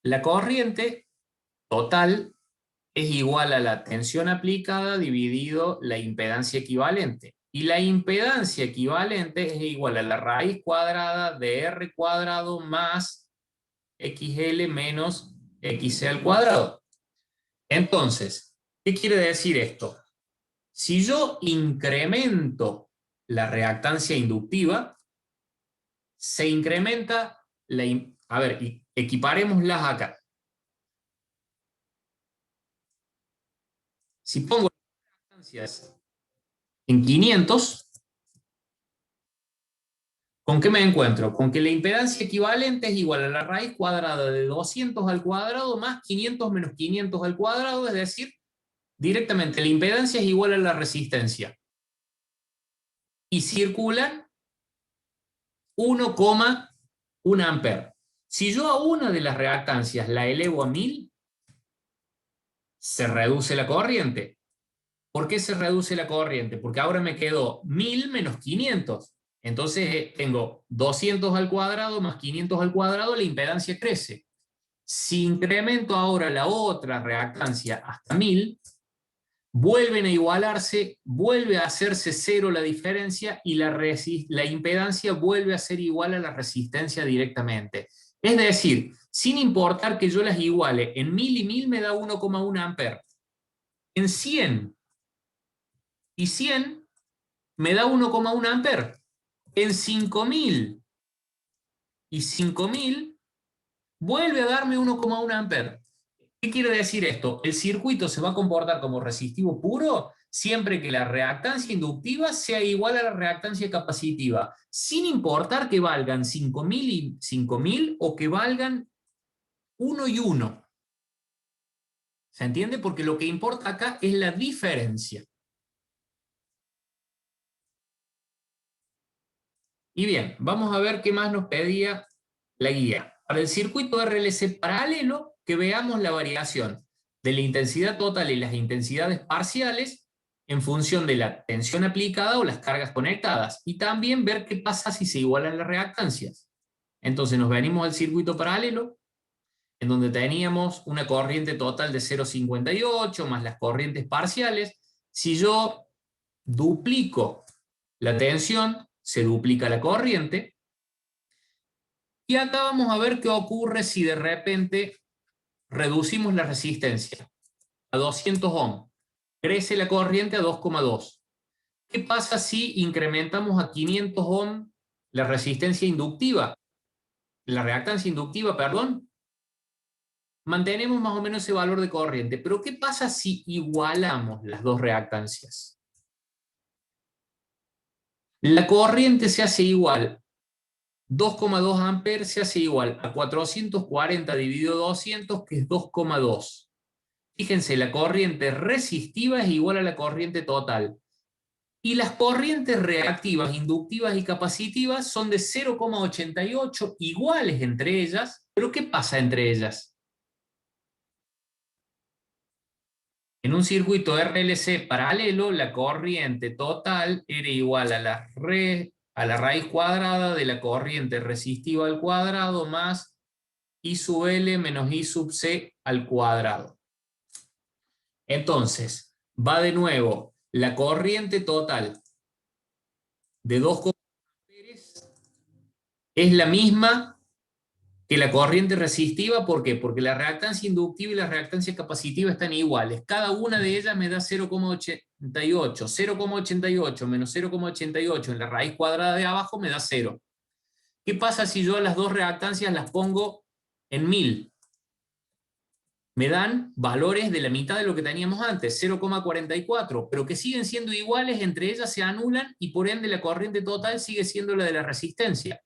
Speaker 1: La corriente total es igual a la tensión aplicada dividido la impedancia equivalente. Y la impedancia equivalente es igual a la raíz cuadrada de R cuadrado más XL menos XC al cuadrado. Entonces, ¿qué quiere decir esto? Si yo incremento la reactancia inductiva, se incrementa a ver, equiparémoslas acá. Si pongo las reactancias en 500, ¿con qué me encuentro? Con que la impedancia equivalente es igual a la raíz cuadrada de 200 al cuadrado más 500 menos 500 al cuadrado, es decir, directamente la impedancia es igual a la resistencia. Y circulan 1,1 amperes. Si yo a una de las reactancias la elevo a 1000, se reduce la corriente. ¿Por qué se reduce la corriente? Porque ahora me quedó 1000 menos 500. Entonces tengo 200 al cuadrado más 500 al cuadrado, la impedancia crece. Si incremento ahora la otra reactancia hasta 1000, vuelven a igualarse, vuelve a hacerse cero la diferencia y la impedancia vuelve a ser igual a la resistencia directamente. Es decir, sin importar que yo las iguale, en 1000 y 1000 me da 1,1 amperes. En 100 y 100 me da 1,1 amperes. En 5000 y 5000 vuelve a darme 1,1 amperes. ¿Qué quiere decir esto? El circuito se va a comportar como resistivo puro siempre que la reactancia inductiva sea igual a la reactancia capacitiva, sin importar que valgan 5000 y 5000 o que valgan 1 y 1. ¿Se entiende? Porque lo que importa acá es la diferencia. Y bien, vamos a ver qué más nos pedía la guía. Para el circuito RLC paralelo, que veamos la variación de la intensidad total y las intensidades parciales en función de la tensión aplicada o las cargas conectadas. Y también ver qué pasa si se igualan las reactancias. Entonces nos venimos al circuito paralelo, en donde teníamos una corriente total de 0,58 más las corrientes parciales. Si yo duplico la tensión, se duplica la corriente. Y acá vamos a ver qué ocurre si de repente reducimos la resistencia a 200 ohms. Crece la corriente a 2,2. ¿Qué pasa si incrementamos a 500 ohms la resistencia inductiva? La reactancia inductiva, perdón. Mantenemos más o menos ese valor de corriente. Pero ¿qué pasa si igualamos las dos reactancias? La corriente se hace igual, 2,2 amperes se hace igual a 440 dividido 200, que es 2,2. Fíjense, la corriente resistiva es igual a la corriente total. Y las corrientes reactivas, inductivas y capacitivas son de 0,88, iguales entre ellas. ¿Pero qué pasa entre ellas? En un circuito RLC paralelo, la corriente total era igual a la raíz cuadrada de la corriente resistiva al cuadrado más I sub L menos I sub C al cuadrado. Entonces, va de nuevo, la corriente total de 2,1 amperes es la misma que la corriente resistiva. ¿Por qué? Porque la reactancia inductiva y la reactancia capacitiva están iguales. Cada una de ellas me da 0,88. 0,88 menos 0,88 en la raíz cuadrada de abajo me da 0. ¿Qué pasa si yo a las dos reactancias las pongo en 1000? Me dan valores de la mitad de lo que teníamos antes, 0,44, pero que siguen siendo iguales, entre ellas se anulan y por ende la corriente total sigue siendo la de la resistencia.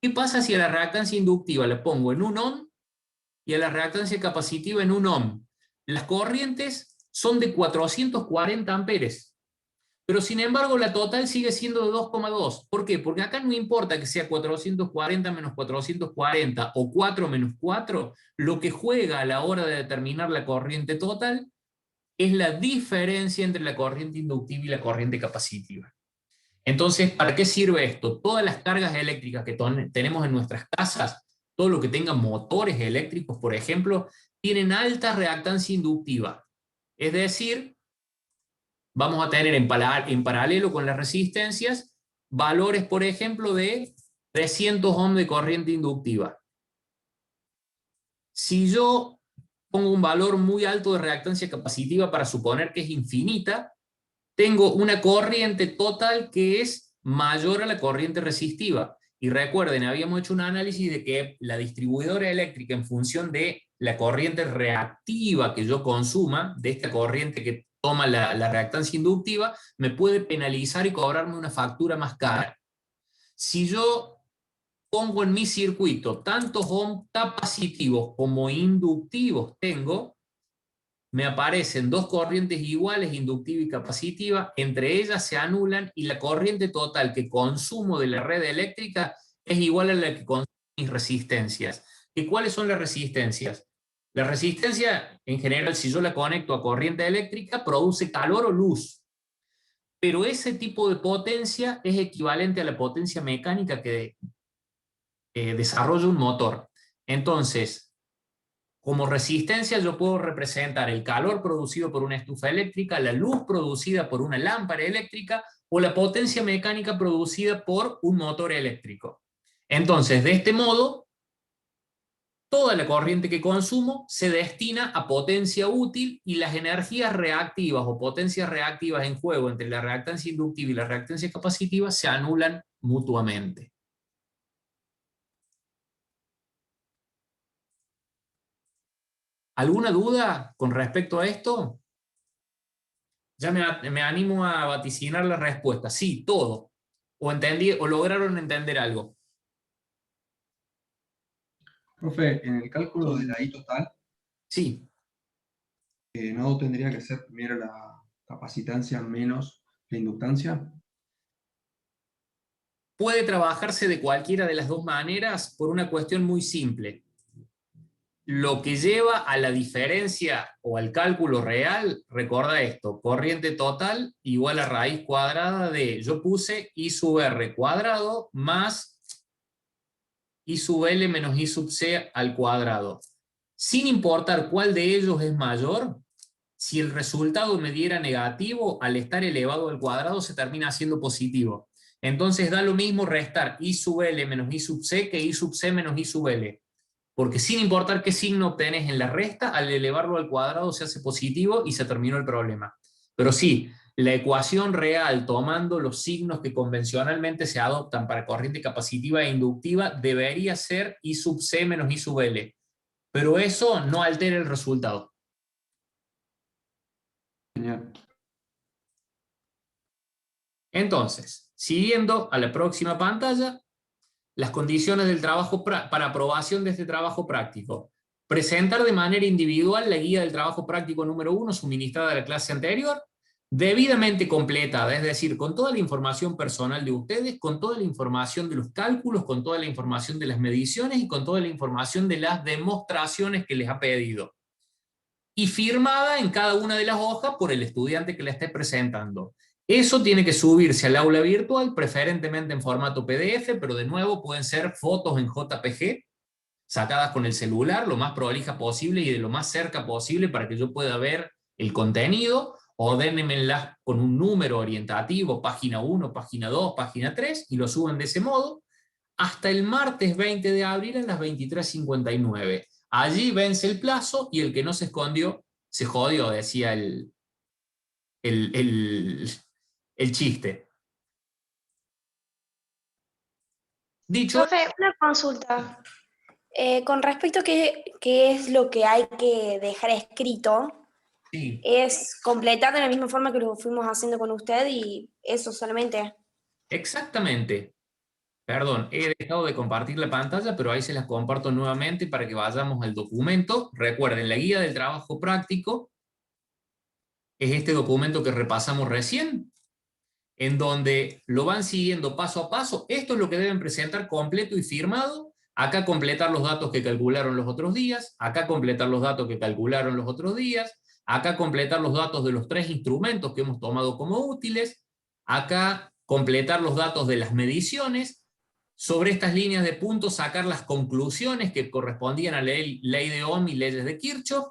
Speaker 1: ¿Qué pasa si a la reactancia inductiva la pongo en 1 ohm y a la reactancia capacitiva en 1 ohm? Las corrientes son de 440 amperes, pero sin embargo la total sigue siendo de 2,2. ¿Por qué? Porque acá no importa que sea 440 menos 440 o 4 menos 4, lo que juega a la hora de determinar la corriente total es la diferencia entre la corriente inductiva y la corriente capacitiva. Entonces, ¿para qué sirve esto? Todas las cargas eléctricas que tenemos en nuestras casas, todo lo que tenga motores eléctricos, por ejemplo, tienen alta reactancia inductiva. Es decir, vamos a tener en paralelo con las resistencias valores, por ejemplo, de 300 ohms de corriente inductiva. Si yo pongo un valor muy alto de reactancia capacitiva para suponer que es infinita, tengo una corriente total que es mayor a la corriente resistiva. Y recuerden, habíamos hecho un análisis de que la distribuidora eléctrica, en función de la corriente reactiva que yo consuma, de esta corriente que toma la reactancia inductiva, me puede penalizar y cobrarme una factura más cara. Si yo pongo en mi circuito tantos ohms capacitivos como inductivos tengo, me aparecen dos corrientes iguales, inductiva y capacitiva, entre ellas se anulan y la corriente total que consumo de la red eléctrica es igual a la que consumo mis resistencias. ¿Y cuáles son las resistencias? La resistencia, en general, si yo la conecto a corriente eléctrica, produce calor o luz. Pero ese tipo de potencia es equivalente a la potencia mecánica que desarrolla un motor. Entonces, como resistencia yo puedo representar el calor producido por una estufa eléctrica, la luz producida por una lámpara eléctrica o la potencia mecánica producida por un motor eléctrico. Entonces, de este modo, toda la corriente que consumo se destina a potencia útil y las energías reactivas o potencias reactivas en juego entre la reactancia inductiva y la reactancia capacitiva se anulan mutuamente. ¿Alguna duda con respecto a esto? Ya me animo a vaticinar la respuesta. Sí, todo. O lograron entender algo.
Speaker 9: Profe, en el cálculo de la I total,
Speaker 1: Sí.
Speaker 9: ¿no tendría que ser primero la capacitancia menos la inductancia?
Speaker 1: Puede trabajarse de cualquiera de las dos maneras por una cuestión muy simple. Lo que lleva a la diferencia o al cálculo real, recuerda esto, corriente total igual a raíz cuadrada de, yo puse I sub R cuadrado más I sub L menos I sub C al cuadrado. Sin importar cuál de ellos es mayor, si el resultado me diera negativo, al estar elevado al cuadrado se termina siendo positivo. Entonces da lo mismo restar I sub L menos I sub C que I sub C menos I sub L. Porque sin importar qué signo obtenés en la resta, al elevarlo al cuadrado se hace positivo y se terminó el problema. Pero sí, la ecuación real, tomando los signos que convencionalmente se adoptan para corriente capacitiva e inductiva, debería ser I sub C menos I sub L. Pero eso no altera el resultado.
Speaker 9: Genial.
Speaker 1: Entonces, siguiendo a la próxima pantalla, las condiciones del trabajo para aprobación de este trabajo práctico. Presentar de manera individual la guía del trabajo práctico número 1 suministrada a la clase anterior, debidamente completada, es decir, con toda la información personal de ustedes, con toda la información de los cálculos, con toda la información de las mediciones y con toda la información de las demostraciones que les ha pedido. Y firmada en cada una de las hojas por el estudiante que la esté presentando. Eso tiene que subirse al aula virtual, preferentemente en formato PDF, pero de nuevo pueden ser fotos en JPG, sacadas con el celular, lo más prolija posible y de lo más cerca posible para que yo pueda ver el contenido. Ordénenmelas con un número orientativo, página 1, página 2, página 3, y lo suben de ese modo, hasta el martes 20 de abril a las 23:59. Allí vence el plazo y el que no se escondió, se jodió, decía el chiste. Dicho,
Speaker 6: Profe, una consulta. Con respecto a qué es lo que hay que dejar escrito,
Speaker 1: sí,
Speaker 6: es completar de la misma forma que lo fuimos haciendo con usted y eso solamente.
Speaker 1: exactamente. Perdón, he dejado de compartir la pantalla, pero ahí se las comparto nuevamente para que vayamos al documento. Recuerden, la guía del trabajo práctico es este documento que repasamos recién, en donde lo van siguiendo paso a paso. Esto es lo que deben presentar completo y firmado. Acá completar los datos que calcularon los otros días, acá completar los datos que calcularon los otros días, acá completar los datos de los 3 instrumentos que hemos tomado como útiles, acá completar los datos de las mediciones, sobre estas líneas de puntos sacar las conclusiones que correspondían a la ley de Ohm y leyes de Kirchhoff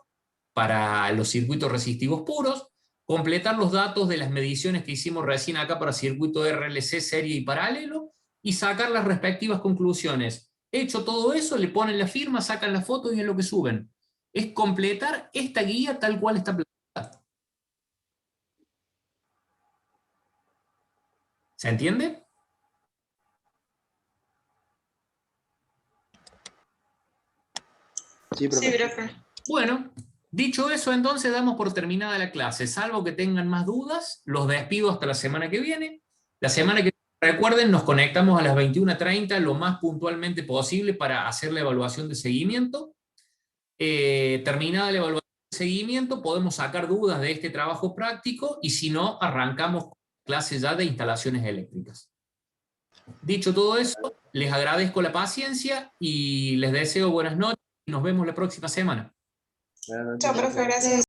Speaker 1: para los circuitos resistivos puros, completar los datos de las mediciones que hicimos recién acá para circuito RLC, serie y paralelo, y sacar las respectivas conclusiones. Hecho todo eso, le ponen la firma, sacan la foto y es lo que suben. Es completar esta guía tal cual está planteada. ¿Se entiende?
Speaker 3: Sí,
Speaker 6: Sí, profe.
Speaker 1: Bueno, dicho eso, entonces damos por terminada la clase. Salvo que tengan más dudas, los despido hasta la semana que viene. La semana que viene, recuerden, nos conectamos a las 21:30 lo más puntualmente posible para hacer la evaluación de seguimiento. Terminada la evaluación de seguimiento, podemos sacar dudas de este trabajo práctico y si no, arrancamos clases ya de instalaciones eléctricas. Dicho todo eso, les agradezco la paciencia y les deseo buenas noches y nos vemos la próxima semana.
Speaker 6: Chao, profe, gracias.